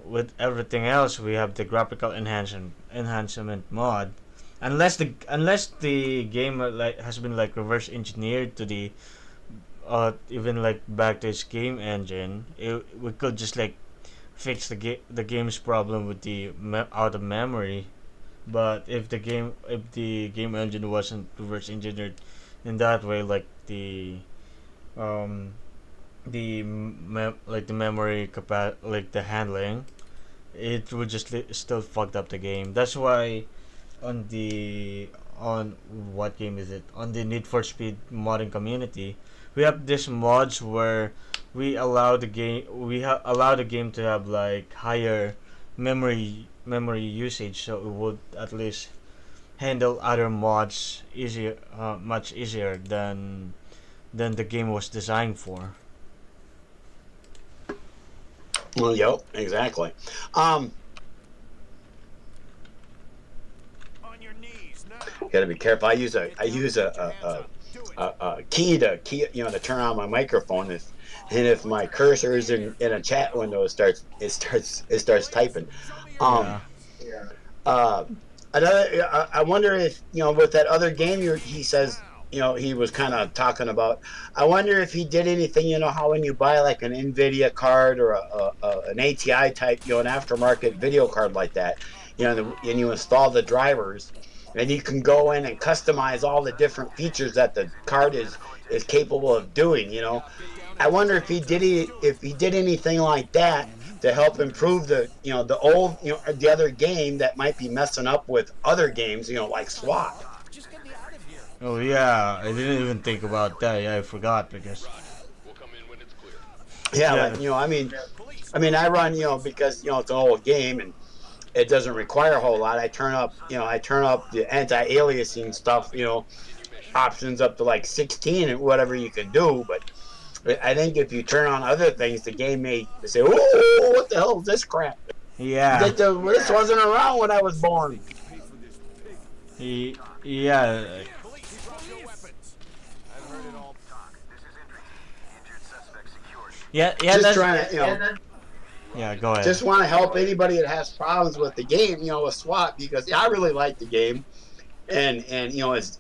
with everything else, we have the graphical enhancement mod. Unless the game like has been like reverse engineered to the even like back to its game engine, we could just like fix the game's problem with the out of memory. But if the game engine wasn't reverse engineered in that way, like um like the memory like the handling, it would just still fucked up the game. That's why on the on what game is it, on the Need for Speed modding community, we have this mods where we allow the game to have like higher memory usage, so it would at least handle other mods easier, much easier than the game was designed for. Well, yep, exactly. Um, On your knees now. Got to be careful. I use a a key to to turn on my microphone. If my cursor is in a chat window, it starts typing. Um, Yeah. uh, I wonder if with that other game he says he was kind of talking about. I wonder if he did anything. How when you buy like an NVIDIA card or an ATI type, an aftermarket video card like that, and you install the drivers, and you can go in and customize all the different features that the card is capable of doing. I wonder if he did anything like that to help improve the old the other game that might be messing up with other games, like SWAT. Just get me out of here. Oh yeah, I didn't even think about that. Yeah, I forgot because We'll come in when it's clear. Yeah, yeah, like I run because it's an old game and it doesn't require a whole lot. I turn up the anti-aliasing stuff, options up to like 16 and whatever you can do, but I think if you turn on other things, the game may say, "Oh, what the hell is this crap? yeah, This wasn't around when I was born." yeah. Police, drop your weapons. I've heard it all. Doc, this is entry team. Injured suspect secured. Yeah, Just that's, trying to, yeah, go ahead. just want to help anybody that has problems with the game, with SWAT, because I really like the game, and it's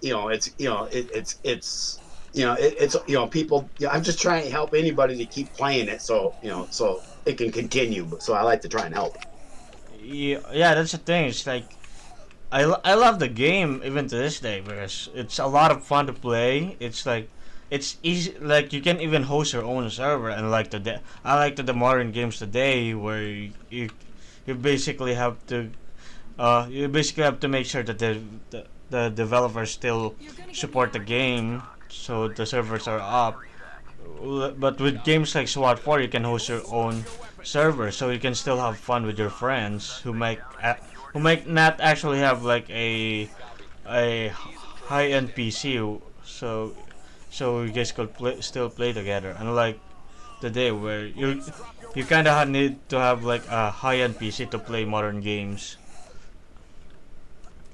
people. I'm just trying to help anybody to keep playing it, so it can continue. So I like to try and help. Yeah, that's the thing. It's like I love the game even to this day because it's a lot of fun to play. It's like it's easy. Like you can even host your own server, and like I like the modern games today where you basically have to make sure that the developers still support the game, so the servers are up. But with games like SWAT 4, you can host your own server, so you can still have fun with your friends who might not actually have like a high end PC. So you guys could still play together. Unlike today, where you kind of need to have like a high end PC to play modern games,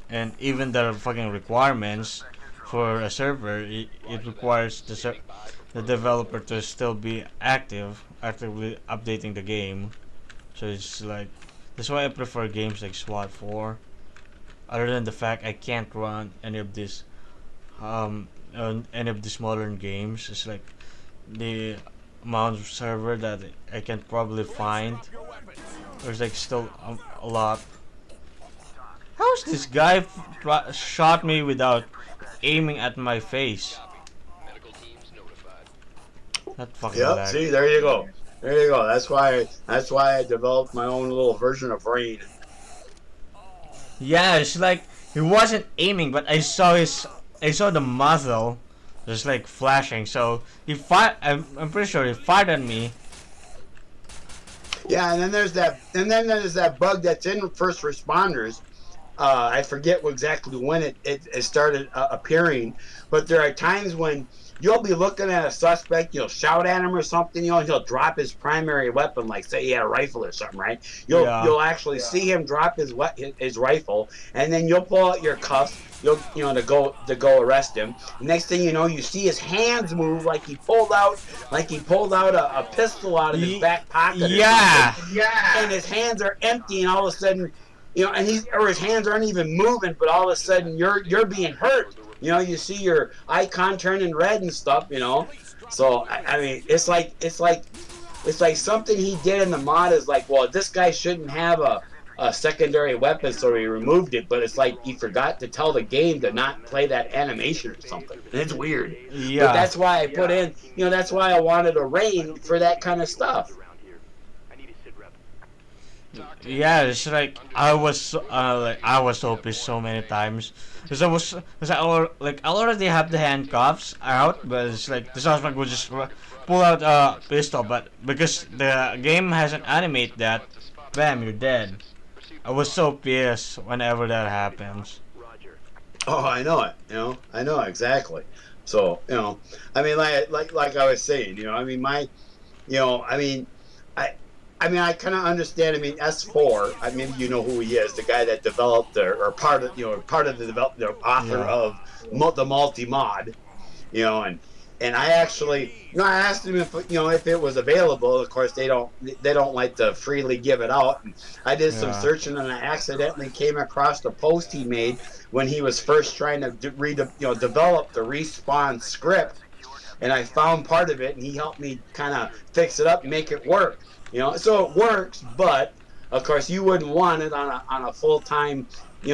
and even the fucking requirements for a server, it requires the developer to still be actively updating the game. So it's like that's why I prefer games like SWAT 4. Other than the fact I can't run any of these modern games, it's like the amount of server that I can probably find. There's like still a lot. How's this guy shot me without aiming at my face? Medical teams notified. That fucking Yep. lag. See, there you go. There you go. That's why I developed my own little version of Rain. Yeah, it's like he wasn't aiming, but I saw the muzzle just like flashing. So he fired. I'm pretty sure he fired at me. Yeah, and then there's that bug that's in first responders. I forget exactly when it started appearing, but there are times when you'll be looking at a suspect, you'll shout at him or something, and he'll drop his primary weapon, like say he had a rifle or something, right? You'll actually see him drop his rifle, and then you'll pull out your cuffs, to go arrest him. Next thing you know, you see his hands move like he pulled out a pistol out of his back pocket. Yeah. And his hands are empty, and all of a sudden, and his hands aren't even moving, but all of a sudden you're being hurt. You see your icon turning red and stuff. So I mean, it's like something he did in the mod is like, well, this guy shouldn't have a secondary weapon, so he removed it. But it's like he forgot to tell the game to not play that animation or something. And it's weird. Yeah. But that's why I put in. That's why I wanted a Rain for that kind of stuff. Yeah, it's like I was so pissed so many times because I already have the handcuffs out, but it's like the suspect would just pull out a pistol, but because the game hasn't animated that, bam, you're dead. I was so pissed whenever that happens. Oh, I know it. I know exactly. So I mean, like I was saying, I mean I kind of understand. I mean, S4. Maybe you know who he is, the guy that developed or part of the author of the multi mod. And I actually, I asked him if if it was available. Of course, they don't like to freely give it out. And I did some Yeah. searching, and I accidentally came across the post he made when he was first trying to develop the respawn script, and I found part of it, and he helped me kind of fix it up, and make it work. So it works, but of course you wouldn't want it on a full time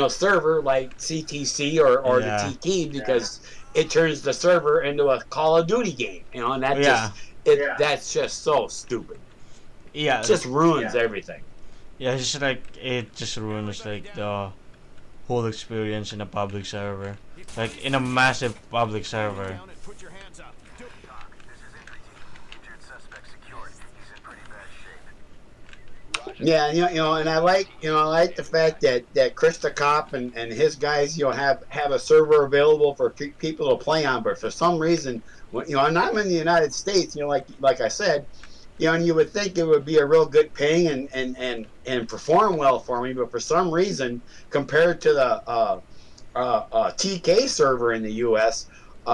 server like CTC or the Yeah. TT because it turns the server into a Call of Duty game, and that Yeah. that's just so stupid. Yeah. It just ruins everything. Yeah, it's just like it just ruins like the whole experience in a public server. Like in a massive public server. Down and put your hands up. Doc, this is entry team. Injured suspect secured. He's in pretty bad shape. Yeah, and I like the fact that Chris the Cop and his guys, have a server available for people to play on. But for some reason, and I'm in the United States, like I said, and you would think it would be a real good ping and perform well for me, but for some reason, compared to the TK server in the U.S.,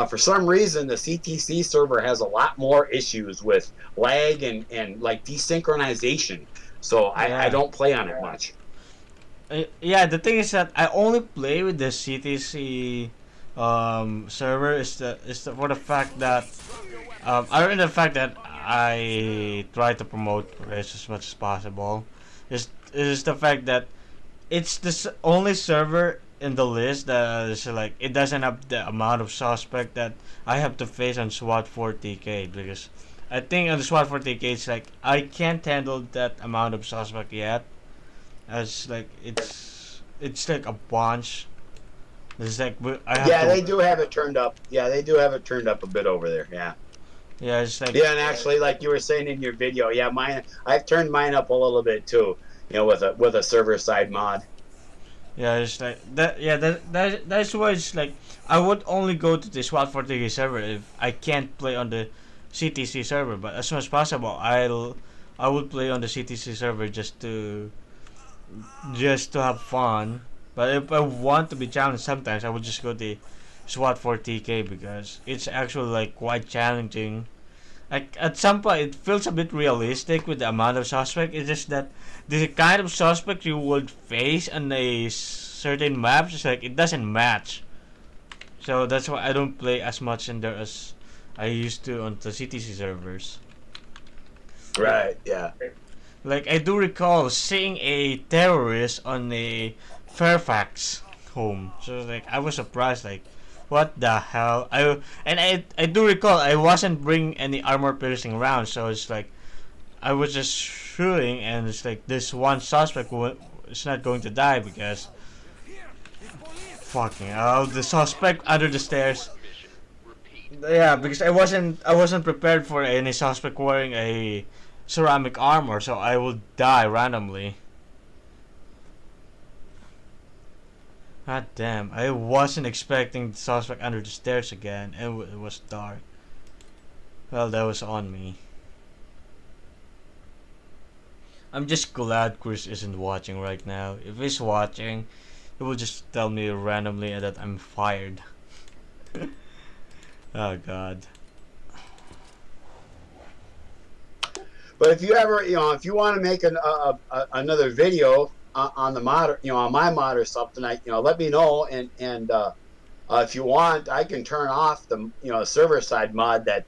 for some reason, the CTC server has a lot more issues with lag and like desynchronization. So I don't play on it much. Yeah, the thing is that I only play with the CTC server for the fact that other than the fact that I try to promote race as much as possible, is the fact that it's the only server in the list that is like it doesn't have the amount of suspect that I have to face on SWAT 4TK because I think on the SWAT 4TK it's like I can't handle that amount of suspect yet. As like it's like a bunch. It's like I have to. They do have it turned up. Yeah, they do have it turned up a bit over there. Yeah. Yeah, it's like. Yeah, and actually, like you were saying in your video, I've turned mine up a little bit too. With a server side mod. Yeah, it's like that. Yeah, that's why it's like I would only go to the SWAT 4TK server if I can't play on the CTC server. But as soon as possible, I would play on the CTC server just to have fun. But if I want to be challenged sometimes, I would just go to the SWAT 4TK because it's actually like quite challenging. Like at some point, it feels a bit realistic with the amount of suspect. It's just that the kind of suspect you would face on a certain maps is like it doesn't match. So that's why I don't play as much in there as I used to on the CTC servers. Right. Yeah. Like I do recall seeing a terrorist on a Fairfax home. So like I was surprised like what the hell? I do recall I wasn't bringing any armor piercing rounds, so it's like I was just shooting and it's like this one suspect is not going to die because fucking hell, the suspect under the stairs. Yeah, because I wasn't prepared for any suspect wearing a ceramic armor, so I will die randomly. God damn, I wasn't expecting the suspect under the stairs again, and it was dark. Well, that was on me. I'm just glad Chris isn't watching right now. If he's watching, he will just tell me randomly that I'm fired. Oh god. But if you ever, if you want to make another video on the mod, on my mod or something, let me know, and if you want, I can turn off the server side mod that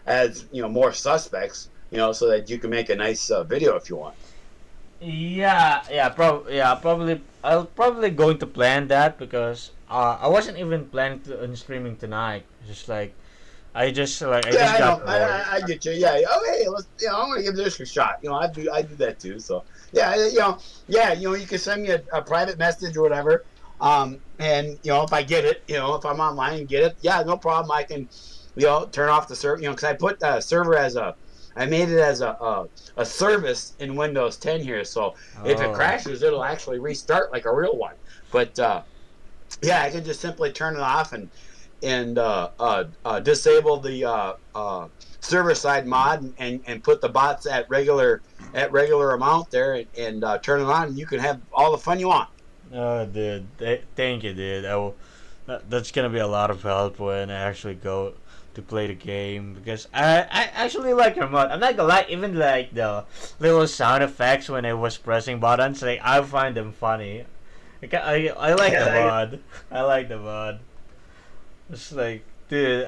adds more suspects, so that you can make a nice video if you want. Yeah, probably. I'll probably going to plan that because I wasn't even planning on streaming tonight. Just like I just got bored. I get you. Yeah. Okay. Let's. I'm gonna give this a shot. I do that too. So yeah. You can send me a private message or whatever. And if I get it, if I'm online and get it, yeah, no problem. I can, turn off the server. Because I put the server I made it as a service in Windows 10 here. So if it crashes, it'll actually restart like a real one. But yeah, I can just simply turn it off and disable the server side mod and put the bots at regular amount there and turn it on, and you can have all the fun you want. Oh, dude, thank you, dude. That's gonna be a lot of help when I actually go to play the game because I actually like your mod. I'm not gonna lie, even like the little sound effects when I was pressing buttons, like I find them funny. I like the mod. I like the mod. It's like, dude,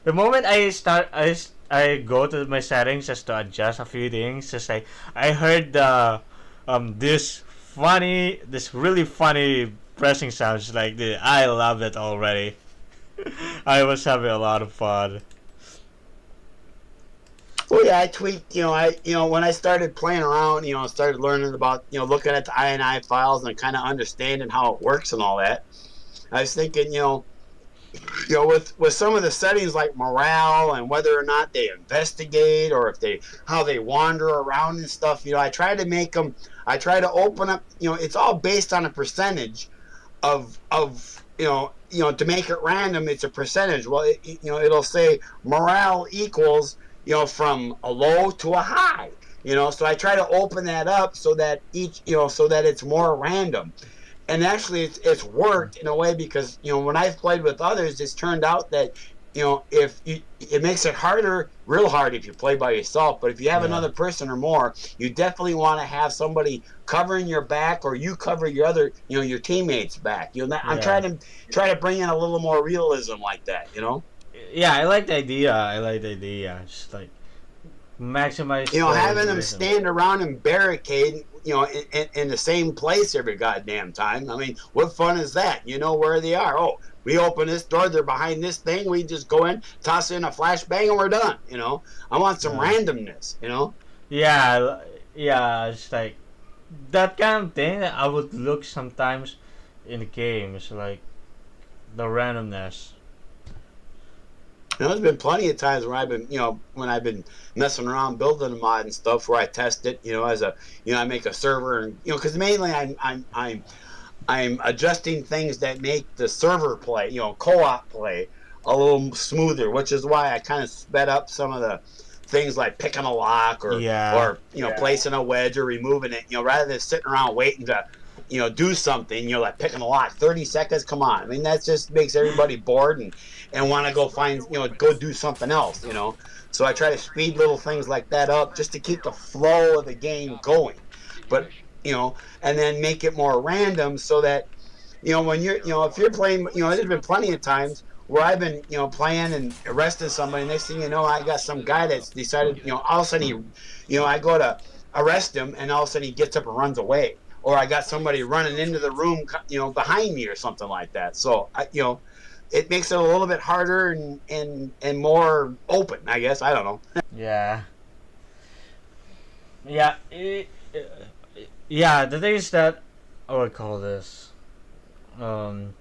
the moment I go to my settings just to adjust a few things, just like I heard the this really funny pressing sounds. Like, dude, I love it already. I was having a lot of fun. Well, yeah, I tweaked. When I started playing around, started learning about, looking at the INI files and kind of understanding how it works and all that. I was thinking, with some of the settings like morale and whether or not they investigate or if they how they wander around and stuff, I try to make them. I try to open up. It's all based on a percentage of to make it random. It's a percentage. Well, it'll say morale equals from a low to a high. So I try to open that up so that so that it's more random. And actually it's worked in a way because when I've played with others, it's turned out that if you, it makes it harder, real hard if you play by yourself. But if you have Yeah. another person or more, you definitely want to have somebody covering your back, or you cover your other your teammates' back. I'm Yeah. trying to bring in a little more realism like that. Yeah, I like the idea. I like the idea. Just like maximize Having them realism. stand around and barricade, in the same place every goddamn time. I mean, what fun is that? You know where they are. Oh, we open this door, they're behind this thing. We just go in, toss in a flashbang, and we're done. I want some Yeah. randomness. Yeah, yeah, it's like that kind of thing that I would look sometimes in the games, like the randomness. There's been plenty of times where I've been, when I've been messing around building a mod and stuff, where I test it, as a, I make a server, and because mainly I'm adjusting things that make the server play, co-op play, a little smoother, which is why I kind of sped up some of the things like picking a lock Yeah, or placing a wedge or removing it, rather than sitting around waiting to do something, like picking a lock. 30 seconds, come on. I mean, that just makes everybody bored and want to go find, go do something else. So I try to speed little things like that up just to keep the flow of the game going. But, and then make it more random so that, when you're, if you're playing, there's been plenty of times where I've been, playing and arresting somebody. Next thing you know, I got some guy that's decided, all of a sudden I go to arrest him, and all of a sudden he gets up and runs away. Or I got somebody running into the room, behind me or something like that. So it makes it a little bit harder and more open, I guess. I don't know. yeah, yeah. Yeah, the thing is that I would call this um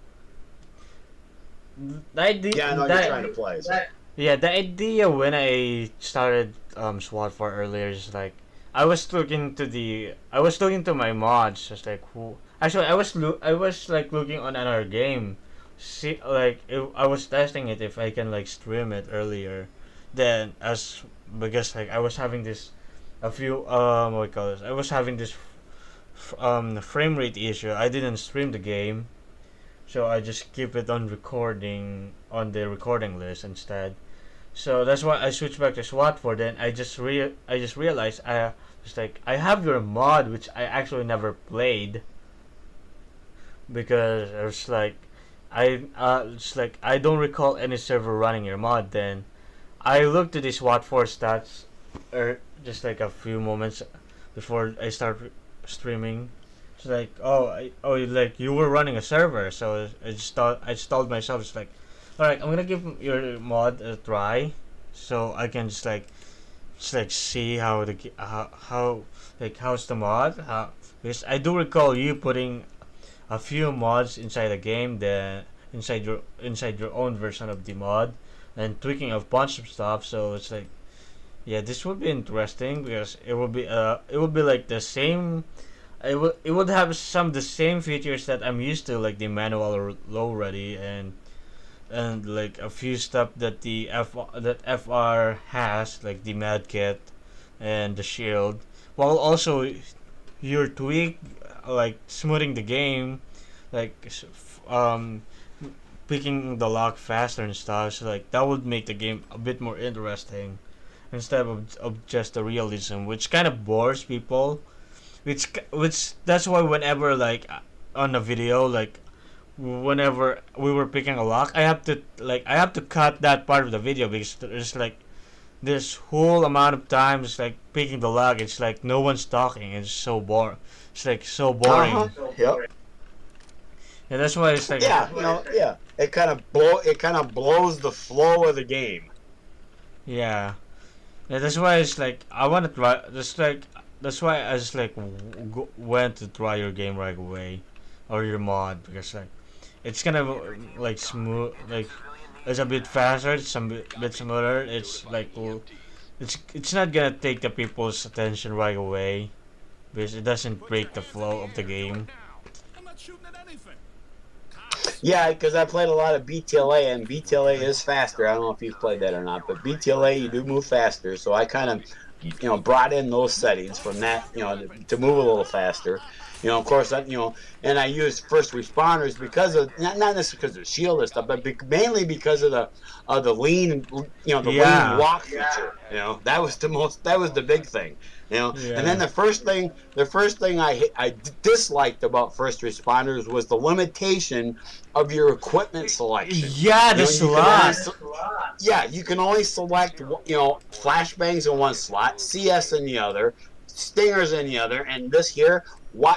the idea Yeah, I know you're trying to play. So. yeah, the idea when I started SWAT for earlier is like I was looking to my mods, just like who actually I was like looking on another game, see like I was testing it if I can like stream it earlier, then as because like I was having this a few what do you call this, I was having this frame rate issue. I didn't stream the game, so I just keep it on recording on the recording list instead. So that's why I switched back to SWAT for. Then I just realized I just like I have your mod which I actually never played because it's like it's like I don't recall any server running your mod. Then I looked at the SWAT 4 stats just like a few moments before I start streaming. It's like like you were running a server, so I just told myself it's like, all right, I'm gonna give your mod a try, so I can just like see how how like how's the mod, how because I do recall you putting a few mods inside the game, then inside your own version of the mod, and tweaking a bunch of stuff. So it's like, yeah, this would be interesting because it would be like the same. It would have some of the same features that I'm used to, like the manual or low ready and like a few stuff that that FR has, like the med kit and the shield, while also your tweak like smoothing the game, like picking the lock faster and stuff. So like that would make the game a bit more interesting instead of just the realism, which kind of bores people. Which that's why whenever like on the video, like whenever we were picking a lock, I have to cut that part of the video because there's like this whole amount of times like picking the lock. It's like no one's talking. It's so boring. It's like so boring. Yep. Yeah, that's why it's like Yeah, yeah. It kind of blows the flow of the game. yeah. Yeah, that's why it's like I want to try. That's why I just like went to try your game right away, or your mod because like it's kind of like smooth, like it's a bit faster, it's a bit smoother. It's like it's not gonna take the people's attention right away because it doesn't break the flow of the game. I'm not shooting at anything. Yeah, because I played a lot of BTLA, and BTLA is faster. I don't know if you've played that or not, but BTLA you do move faster. So I kind of, brought in those settings from that, to move a little faster. Of course, and I used first responders because of not necessarily because of the shield and stuff, but mainly because of the lean, the lean walk feature. That was the big thing. Yeah. And then the first thing I disliked about first responders was the limitation of your equipment selection. Yeah, the slot. You can only select flashbangs in one slot, CS in the other, stingers in the other, and this here.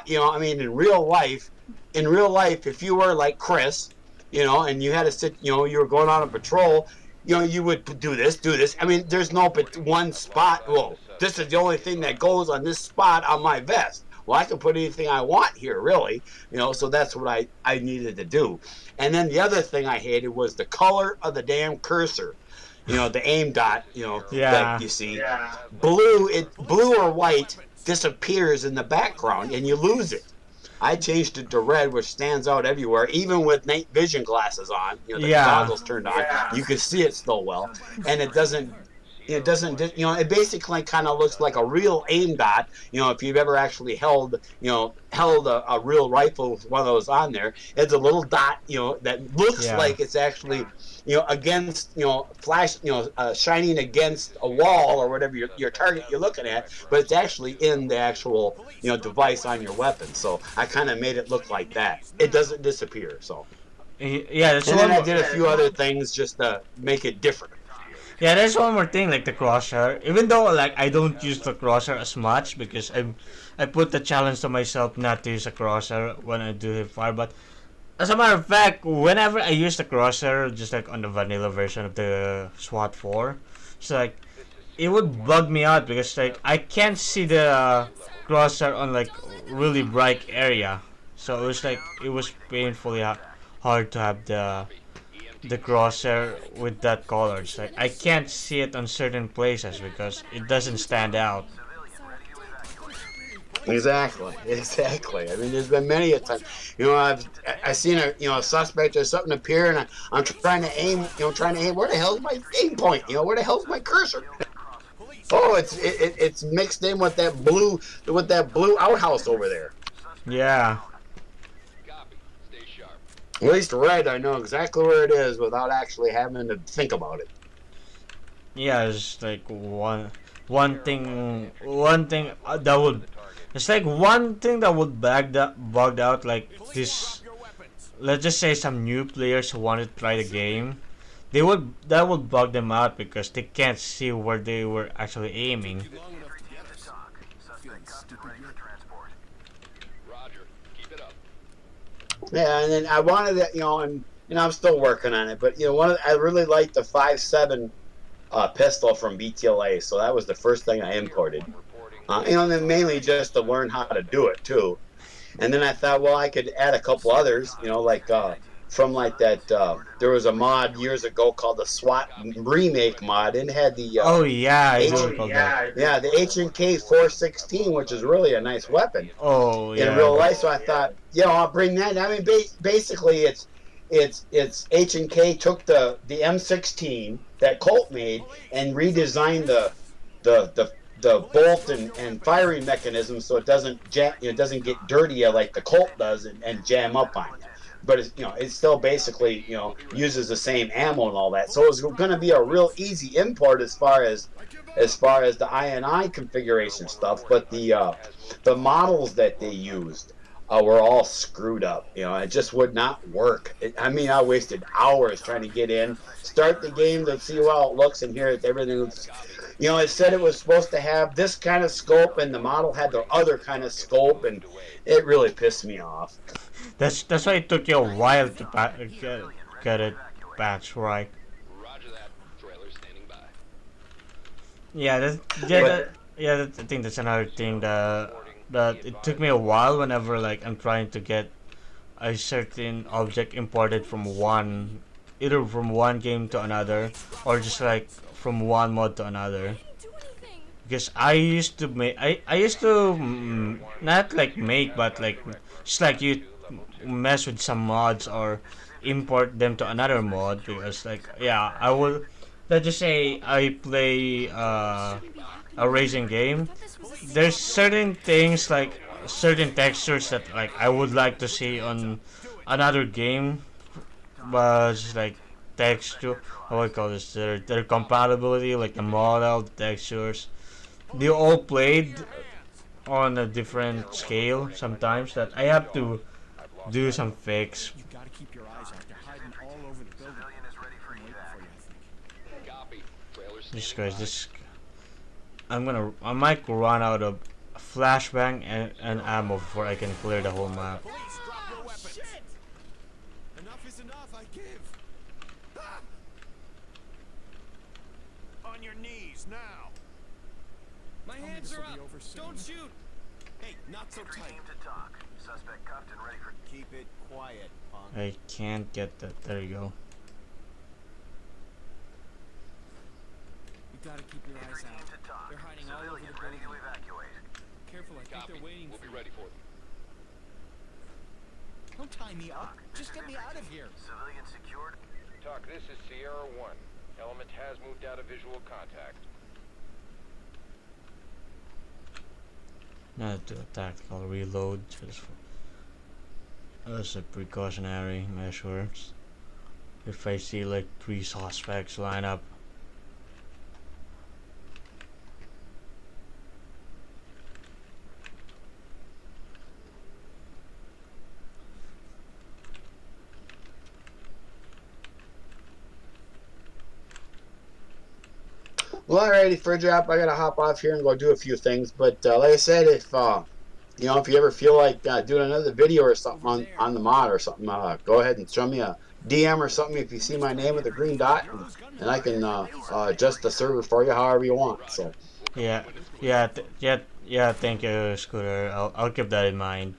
In real life, if you were like Chris, and you had to sit, you were going on a patrol, you would do this. I mean, there's no but one spot. Well, this is the only thing that goes on this spot on my vest. Well, I can put anything I want here, really. So that's what I needed to do. And then the other thing I hated was the color of the damn cursor. The aim dot, that you see. Yeah. Blue or white disappears in the background and you lose it. I changed it to red, which stands out everywhere, even with night vision glasses on. The goggles turned on. Yeah. You can see it still well, and it doesn't. It basically kind of looks like a real aim dot. If you've ever actually held a real rifle with one of those on there, it's a little dot, that looks like it's actually, against, flash, shining against a wall or whatever your target you're looking at, but it's actually in the actual, device on your weapon. So I kind of made it look like that. It doesn't disappear. So yeah, and then I did a few other things just to make it different. Yeah, there's one more thing, like the crosshair. Even though like I don't use the crosshair as much because I put the challenge to myself not to use a crosshair when I do hip fire. But as a matter of fact, whenever I use the crosshair, just like on the vanilla version of the SWAT 4, it's like it would bug me out because like I can't see the crosshair on like really bright area. So it was painfully hard to have the crosshair with that color. It's like I can't see it on certain places because it doesn't stand out. Exactly. I mean, there's been many a time. I've seen a suspect or something appear, and I'm trying to aim. Where the hell's my aim point? Where the hell's my cursor? Oh, it's mixed in with that blue outhouse over there. Yeah. At least red, I know exactly where it is without actually having to think about it. Yeah, it's like one thing that would. It's like one thing that would bugged out like this. Let's just say some new players who want to try the game, that would bug them out because they can't see where they were actually aiming. Yeah, and then I wanted that, and I'm still working on it, but I really liked the 5.7 pistol from BTLA, so that was the first thing I imported. And then mainly just to learn how to do it too. And then I thought, well, I could add a couple others, from like that. There was a mod years ago called the SWAT remake mod, and it had the the H&K 416, which is really a nice weapon. Oh yeah. In real life, so I thought, I'll bring that. I mean, basically, it's H&K took the M16 that Colt made and redesigned the bolt and firing mechanism so it doesn't get dirty like the Colt does and jam up on you. but it's, it's still basically, uses the same ammo and all that. So it's going to be a real easy import as far as the INI configuration stuff. But the models that they used were all screwed up. It just would not work. I mean, I wasted hours trying to get in, start the game to see how it looks, and here everything was. It said it was supposed to have this kind of scope, and the model had the other kind of scope, and it really pissed me off. That's why it took you a while to get it patched right. Roger that. Trailer standing by. Yeah, I think that's another thing that it took me a while whenever like I'm trying to get a certain object imported from either from one game to another, or just like from one mod to another. Because I used to make, I used to not like make, but like just like you mess with some mods or import them to another mod. Because like, yeah, I will, let's just say I play a racing game. There's certain things like certain textures that like I would like to see on another game, but just like texture, how I call this, their compatibility, like the model, the textures, they all played on a different scale sometimes that I have to do some fix. You gotta keep your eyes out. They're hiding all over the building. Civilian is ready for Waiting evac. for you, I think. Copy. Trailer This standing guys, by. this I might run out of flashbang and ammo before I can clear the whole map. Police, drop your weapons. Shit! Enough is enough, I give. Ah! On your knees now. My hands are up. Don't shoot. Hey, not so Entry tight. team to talk. Suspect cuffed and ready for. Keep it quiet, punk. I can't get that. There you go. You gotta keep your eyes Entry team out. to talk. They're hiding all over Civilian the ready to building. evacuate. Careful, I think Copy. they're waiting We'll for be you. ready for them. Don't tie me up. Just get me out of here. Civilian secured. Talk, this is Sierra 1. Element has moved out of visual contact. Not do a tactical reload, just for as a precautionary measures. If I see like 3 suspects line up. Well, alrighty, for a drop, I gotta hop off here and go do a few things. But like I said, if if you ever feel like doing another video or something on the mod or something, go ahead and show me a DM or something if you see my name with a green dot, and I can adjust the server for you however you want. So, Yeah. Thank you, Scooter. I'll keep that in mind.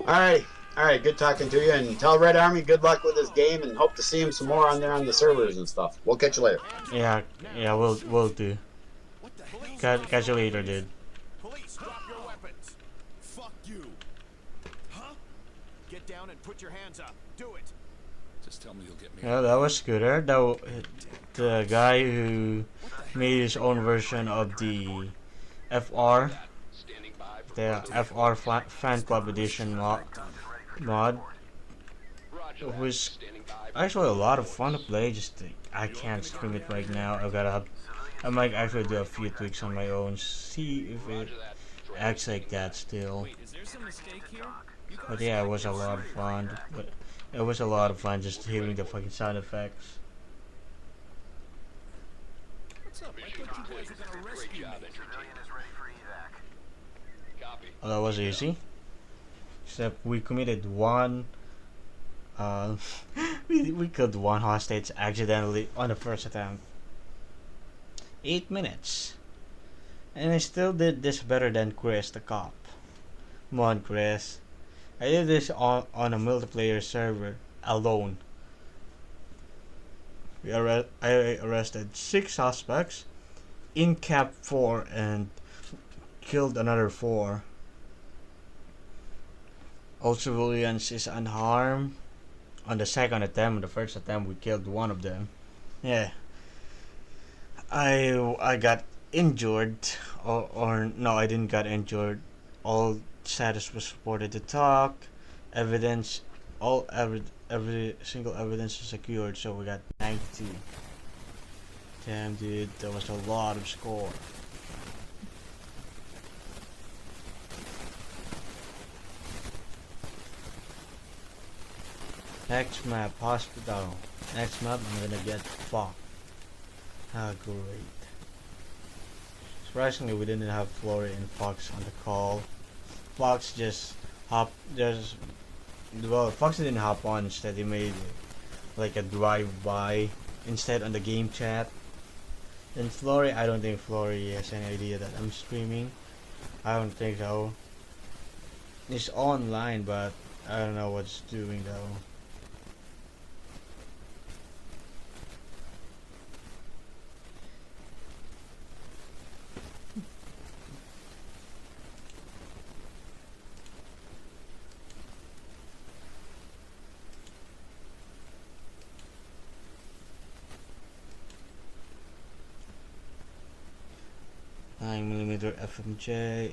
alright, good talking to you, and tell Red Army good luck with this game, and hope to see him some more on there on the servers and stuff. We'll catch you later. Yeah, we'll do. What the hell? Catch you later, dude. Police, drop your weapons. Fuck you. Huh? Get down and put your hands up. Do it. Just tell me you'll get me. Yeah, that was Scooter. The guy who made his own version of the FR, Standing by for the FR Fan Club Edition mod. Roger It that. was Standing by. actually a lot of fun to play. Just I can't stream it right now. I might actually do a few tweaks on my own. See if it Roger that. acts like that still. Wait, is there some mistake here? You guys But yeah, it was a lot of fun. But it was a lot of fun just hearing the fucking sound effects. What's up? I thought you guys were gonna Great rescue job, me. entry team. Civilian is ready for evac. Copy. Oh, that was easy. Except we committed one. We killed one hostage accidentally on the first attempt. 8 minutes. And I still did this better than Chris the cop. Come on, Chris. I did this on a multiplayer server alone. I arrested 6 suspects in Cap 4 and killed another 4. All civilians is unharmed. On the second attempt, on the first attempt, we killed one of them. Yeah. I got injured, or no, I didn't got injured. All status was reported to talk. Evidence every single evidence is secured, so we got 92. Damn, dude, that was a lot of score. Next map, hospital. Next map, I'm gonna get fucked. Ah, great. Surprisingly, we didn't have Flory and Fox on the call. Fox just Fox didn't hop on. Instead, he made like a drive-by instead on the game chat. And Flory, I don't think Flory has any idea that I'm streaming. I don't think so. It's online, but I don't know what it's doing though. Millimeter FMJ.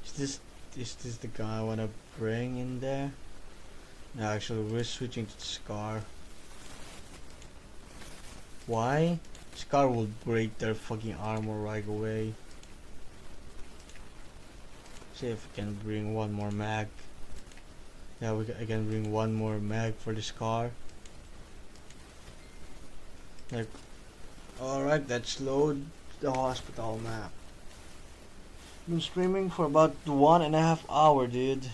Is this the guy I wanna bring in there? No, actually, we're switching to Scar. Why? Scar will break their fucking armor right away. See if we can bring one more mag. Yeah, I can bring one more mag for the Scar. Like, alright, let's load the hospital map. Been streaming for about 1.5 hours, dude.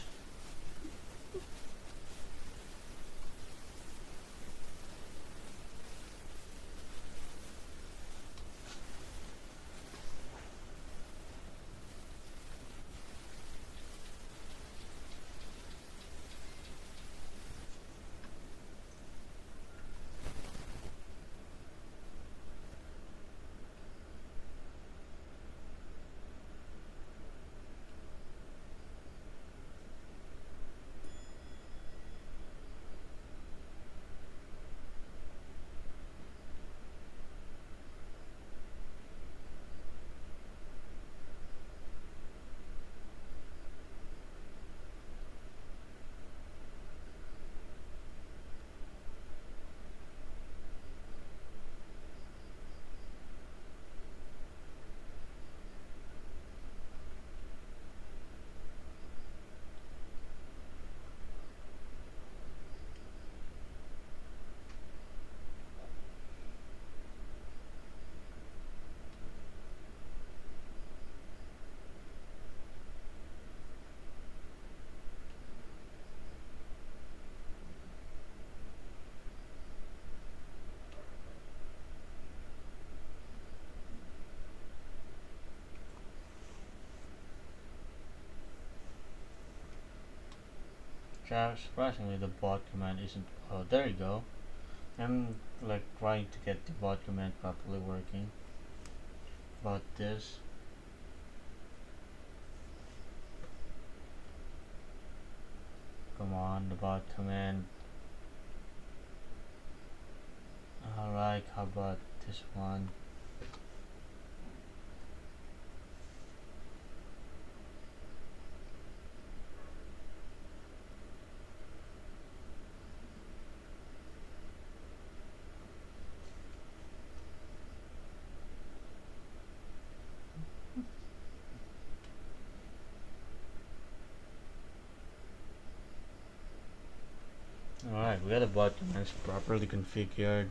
Surprisingly, the bot command isn't. Oh, there you go. I'm like trying to get the bot command properly working. About this. Come on, the bot command. Alright, how about this one? Alright, we got the bot commands properly configured.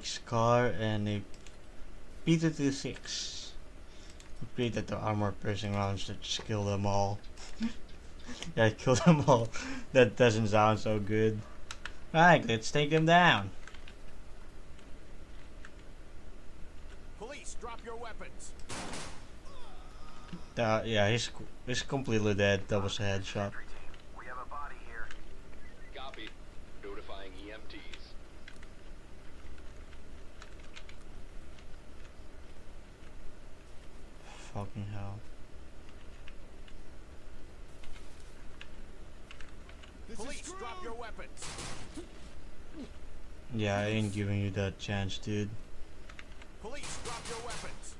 fix car and a P226. Completed the armor piercing rounds that just kill them all. Yeah, kill them all. That doesn't sound so good. Right, let's take him down. Police, drop your weapons. Yeah, he's completely dead. That was a headshot. Entry team, we have a body here. Copy. Notifying EMTs. Fucking hell. Police, drop your weapons. Yeah, I ain't giving you that chance, dude. Police, drop your weapons.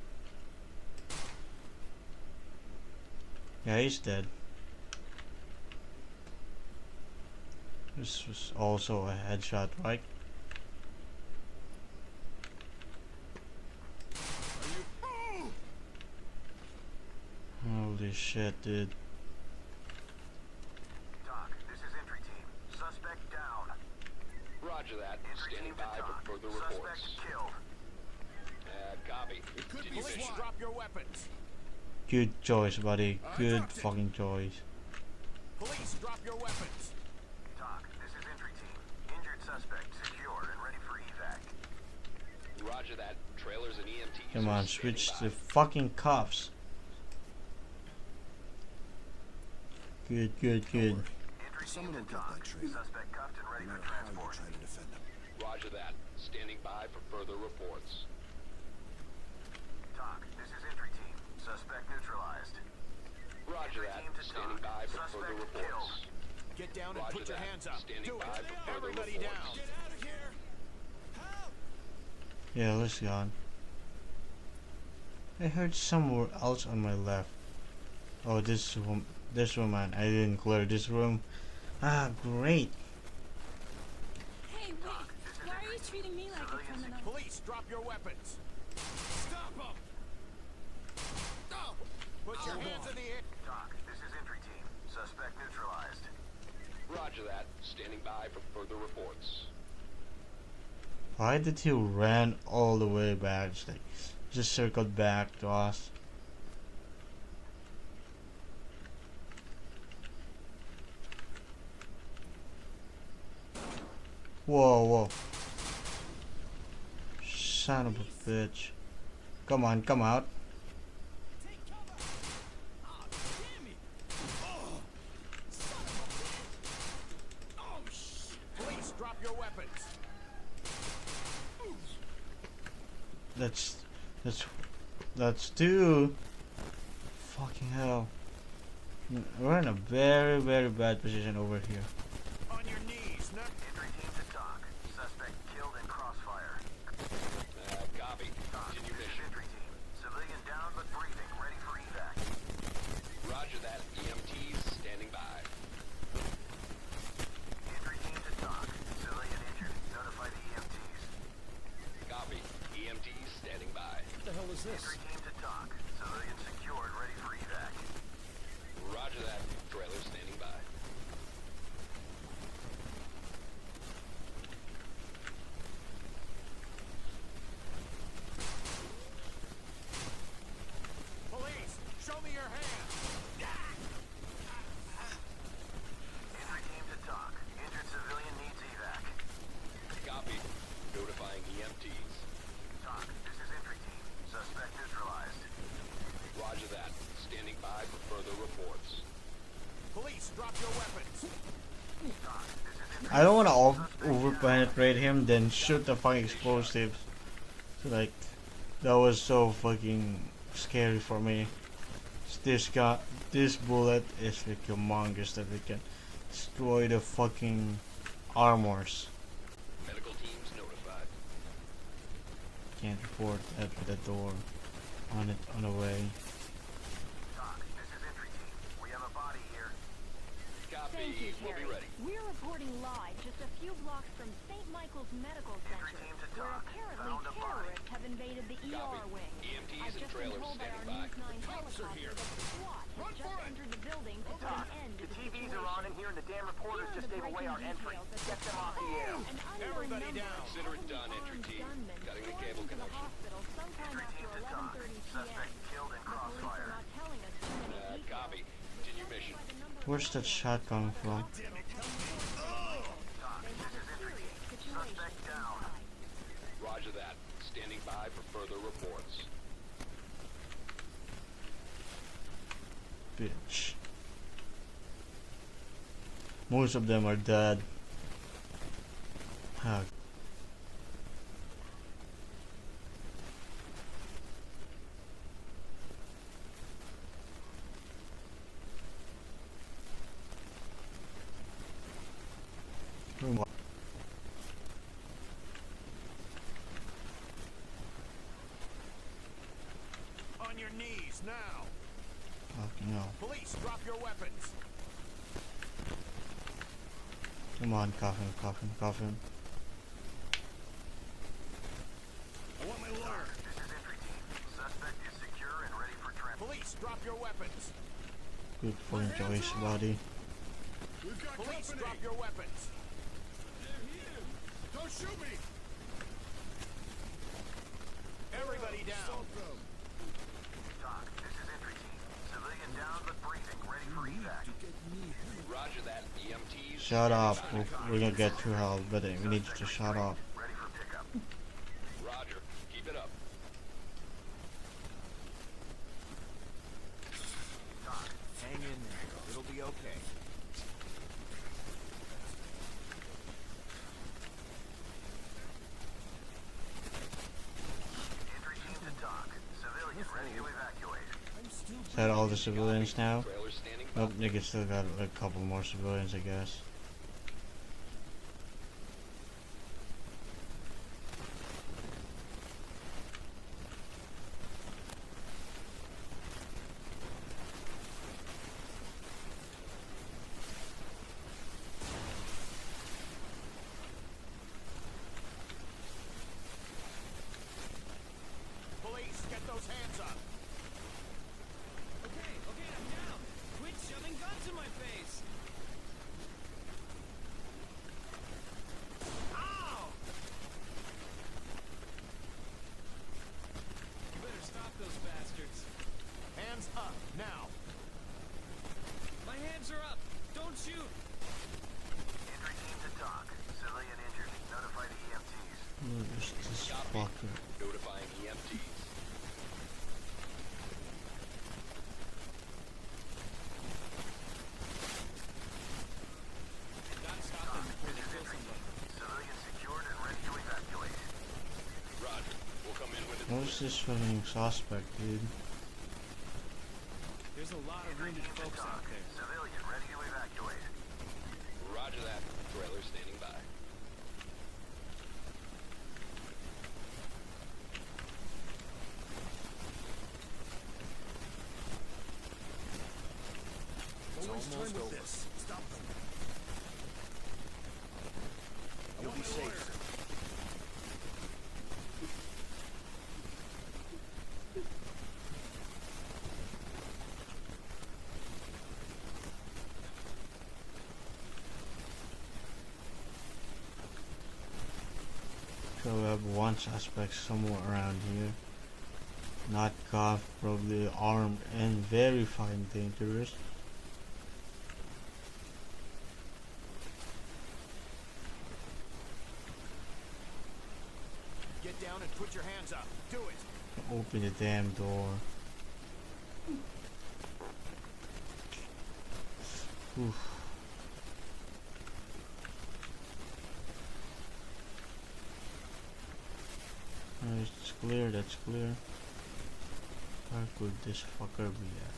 Yeah, he's dead. This was also a headshot, right? Holy shit, dude. Doc, this is entry team. Suspect down. Roger that. Entry Standing team to by Doc. for further Suspect reports. killed. Copy. Police, Continuation. drop your weapons. Good choice, buddy. Good fucking choice. Police, drop your weapons. Doc, this is entry team. Injured suspect secured and ready for evac. Roger that. Trailers and EMTs. Come are on, standing switch by. to fucking cuffs. Good, good, good. Entry Someone team will to get Doc. that trailer. Suspect cuffed and ready No for matter how you transport. try to defend them. Roger that. Standing by for further reports. Doc, this is entry team. Suspect neutralized. Roger Entry that. team to Standing Doc. by for further Suspect reports. killed. Get down and Roger put your that. hands up. Standing Do it. by for further Everybody reports. down. Get out of here. Help. Yeah, let's go on. I heard somewhere else on my left. Oh, this room. This room, man. I didn't clear this room. Ah, great. Hey, wait. Why are you treating me like a criminal? Police, drop your weapons. Stop them. Put your hands in the air. Doc, this is entry team. Suspect neutralized. Roger that. Standing by for further reports. Why did he run all the way back? It's like, just circled back to us. Whoa, whoa. Son of a bitch. Come on, come out. Take cover. Oh, damn it. Oh, son of a bitch. Oh, shit. Police, drop your weapons. That's two. Fucking hell. We're in a very, very bad position over here. On your knees. No. Entry team to Doc. Suspect killed in crossfire. Copy. Doc, Continue this is mission. entry team. Civilian down but breathing. Ready for evac. Roger that. EMTs standing by. Entry team to Doc. Civilian injured. Notify the EMTs. Copy. EMTs standing by. What the hell is this? Entry team to Doc. Civilian secured. Ready for evac. Roger that. Trailer standing by. Police, show me your hands. Entry team to Doc. Injured civilian needs evac. Copy. Notifying EMTs. Doc, this is entry team. Suspect neutralized. Roger that. Standing by for further reports. Police, drop your weapons. Doc, this is entry I don't want to over penetrate him, then shoot the fucking explosives. So, like, that was so fucking scary for me. This bullet is like humongous that it can destroy the fucking armors. Medical teams notified. Can't report at the door. On the way. Doc, this is entry team. We have a body here. Copy. Thank you, We'll be Terry. ready. We're reporting live just a few blocks from St. Michael's Medical Entry Center, team to where Doc. apparently Found a body. terrorists have invaded the Copy. ER wing. EMTs I've and just been trailers told by our standing by. News 9 cops are helicopter here. that the SWAT has just entered the building to put Doc, an end to the the TV's are on in here and the damn reporters just gave away our entry. Get them off the air. Everybody down. Consider it done, entry team. Cutting the cable connection. Entry team to talk. Suspect killed in crossfire. Copy. Continue mission. Where's that shot coming from? Talk. This is entry team. Suspect down. Roger that. Standing by for further reports. Bitch. Most of them are dead. Ah. On your knees now. Fucking hell. Police, drop your weapons. Come on, coffin, coffin, coffin. I want my lawyer. This is entry team. Suspect is secure and ready for transport. Police, drop your weapons. Good for Joyce's body. We've got Police, drop your weapons. They're here. Don't shoot me. Everybody down. Talk. This is entry team. Civilian down but breathing. Ready for evac. Roger that. EMTs. Shut up. We're gonna get through hell, but we need you to shut up. Ready for pickup. Roger. Keep it up. Talk. Hang in there. It'll be okay. Entry team to talk. Civilian ready to evacuate. Is that all the civilians now? Trailer standing by. Nope, nigga still got a couple more civilians, I guess. Police, get those hands up. Okay, I'm down. Quit shoving guns in my face. Ow! You better stop those bastards. Hands up now. My hands are up. Don't shoot. Entry team to talk. Civilian injured. Notify the EMTs. Where's this fucker? Notifying EMTs. Gotta stop them before they kill somebody. Civilian secured and ready to evacuate. Roger. We'll come in when it's Where's this fucking suspect, dude? There's a lot of wounded folks out there. Civilian ready to evacuate. Roger that. Trailer standing by. It's almost over. Stop them. You'll be safe. So we have one suspect somewhere around here. Not cuffed, probably armed and very fine dangerous. Get down and put your hands up. Do it. Open the damn door. Oof. It's clear, that's clear. Where could this fucker be at?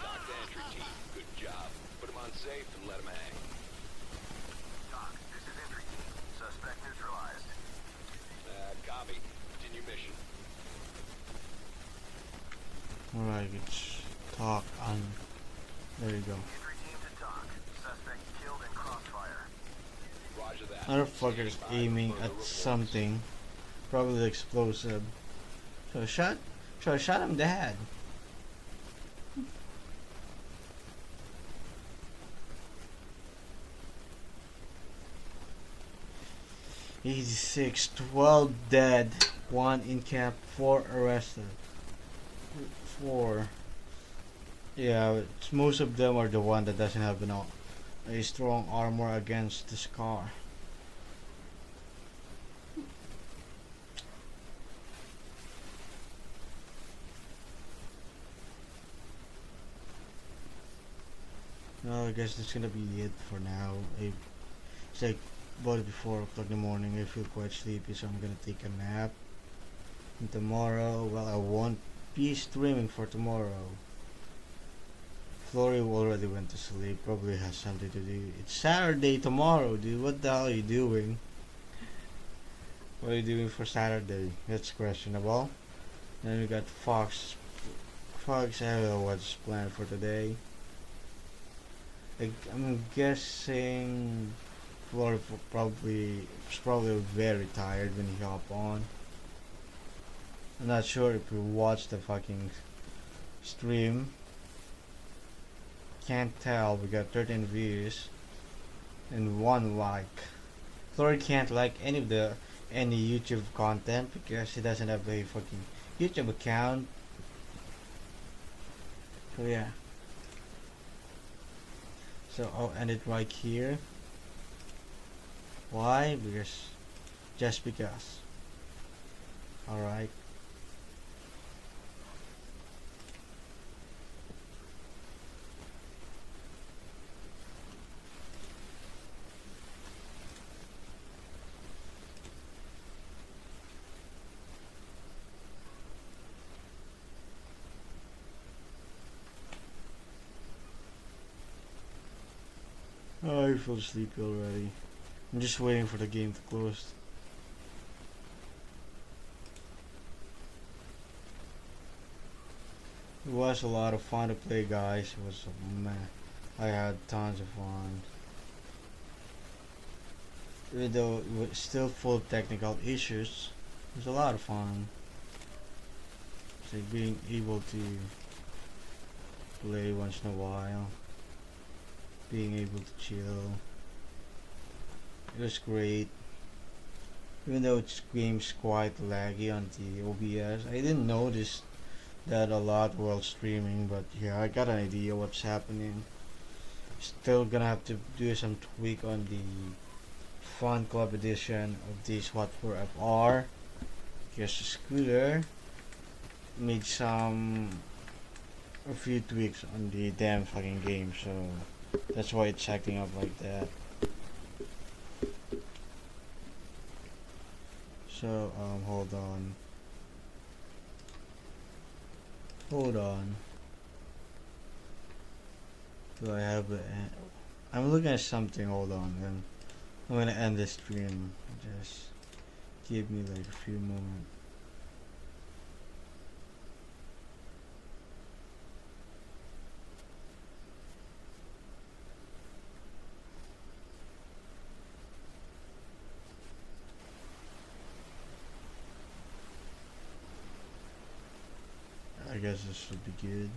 Dock to entry team. Good job. Put him on safe and let him hang. Talk. This is entry team. Suspect neutralized. Copy. Continue mission. Alright, it's talk on. There you go. Entry team to talk. Suspect killed in crossfire. Roger that. Other fuckers aiming at something. Probably explosive. So So I shot him dead. 86, 12 dead, 1 in camp, 4 arrested. 4. Yeah, most of them are the one that doesn't have a strong armor against this car. Well, I guess that's gonna be it for now. It's like about before o'clock in the morning. I feel quite sleepy, so I'm gonna take a nap. And tomorrow, well, I won't be streaming for tomorrow. Flory already went to sleep. Probably has something to do. It's Saturday tomorrow, dude. What the hell are you doing? What are you doing for Saturday? That's questionable. Then we got Fox. Fox, I don't know what's planned for today. I'm guessing Flory was probably very tired when he hopped on. I'm not sure if you watched the fucking stream. Can't tell. We got 13 views and 1 like. Flory can't like any YouTube content because he doesn't have a fucking YouTube account. So yeah. So I'll end it right here. Why? Just because. Alright. I feel sleepy already. I'm just waiting for the game to close. It was a lot of fun to play, guys. It was man. I had tons of fun. Even though it was still full of technical issues, it was a lot of fun. It's like being able to play once in a while. Being able to chill. It was great. Even though its game's quite laggy on the OBS, I didn't notice that a lot while streaming, but yeah, I got an idea what's happening. Still gonna have to do some tweak on the Fun Club edition of the SWAT 4 FR. Because the scooter made a few tweaks on the damn fucking game, so that's why it's acting up like that. So, hold on. Hold on. Do I have I'm looking at something, hold on, then I'm gonna end this stream. Just give me like a few moments. I guess this should be good.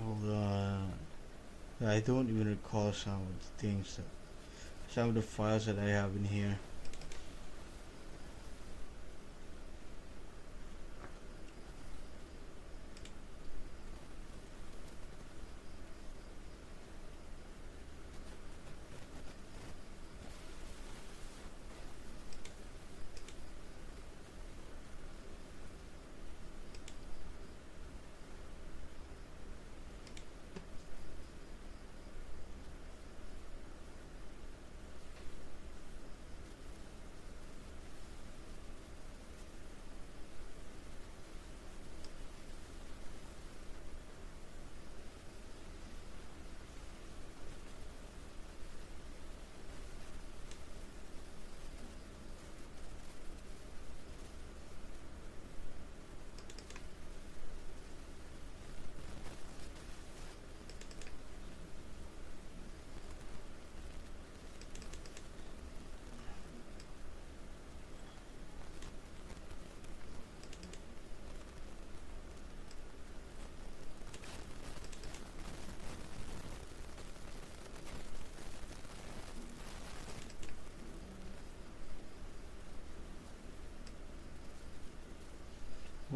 Hold on. I don't even recall some of the things some of the files that I have in here.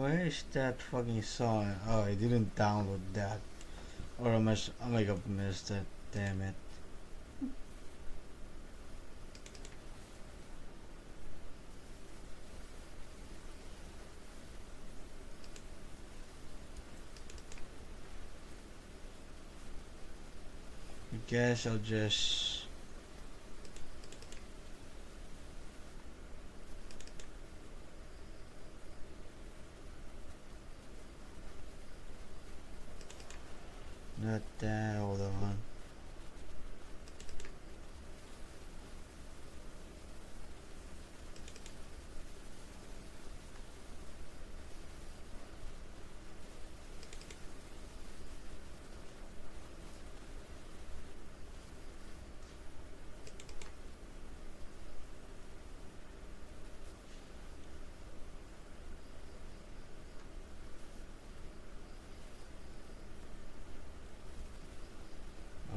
Where is that fucking song? Oh, I didn't download that. Or I might have missed it. Damn it. I guess I'll just... Not that, hold on.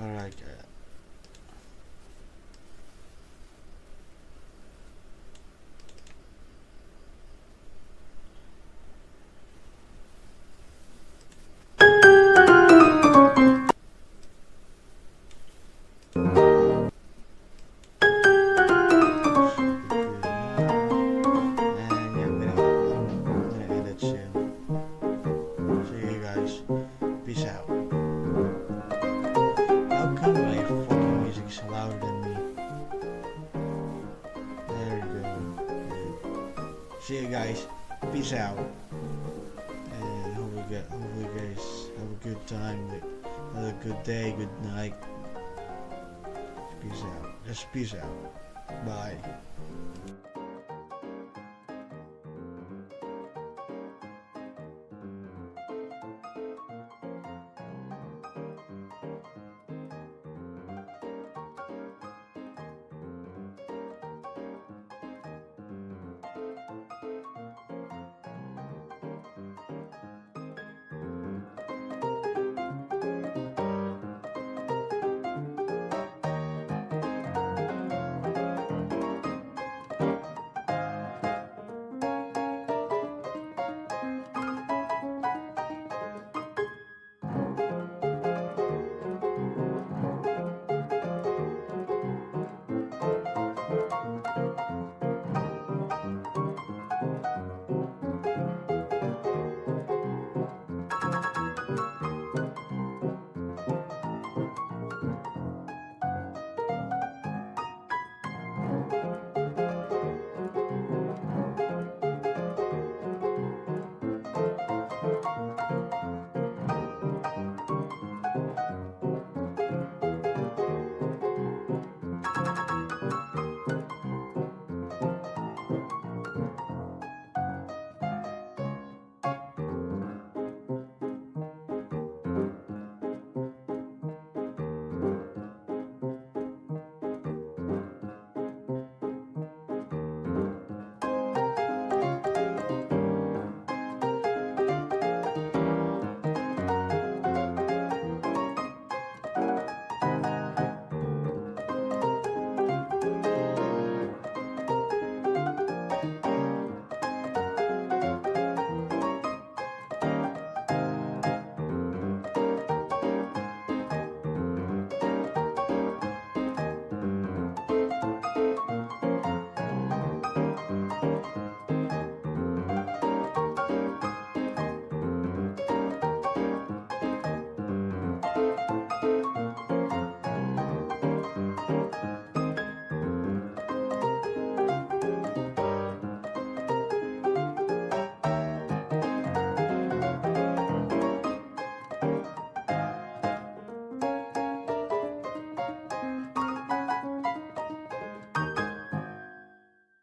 Alright, and yeah, I'm gonna end it soon. See you guys. Peace out. How come my fucking music is louder than me? There you go. Good. See you guys. Peace out. And hope you guys have a good time. Have a good day, good night. Peace out. Just peace out. Bye.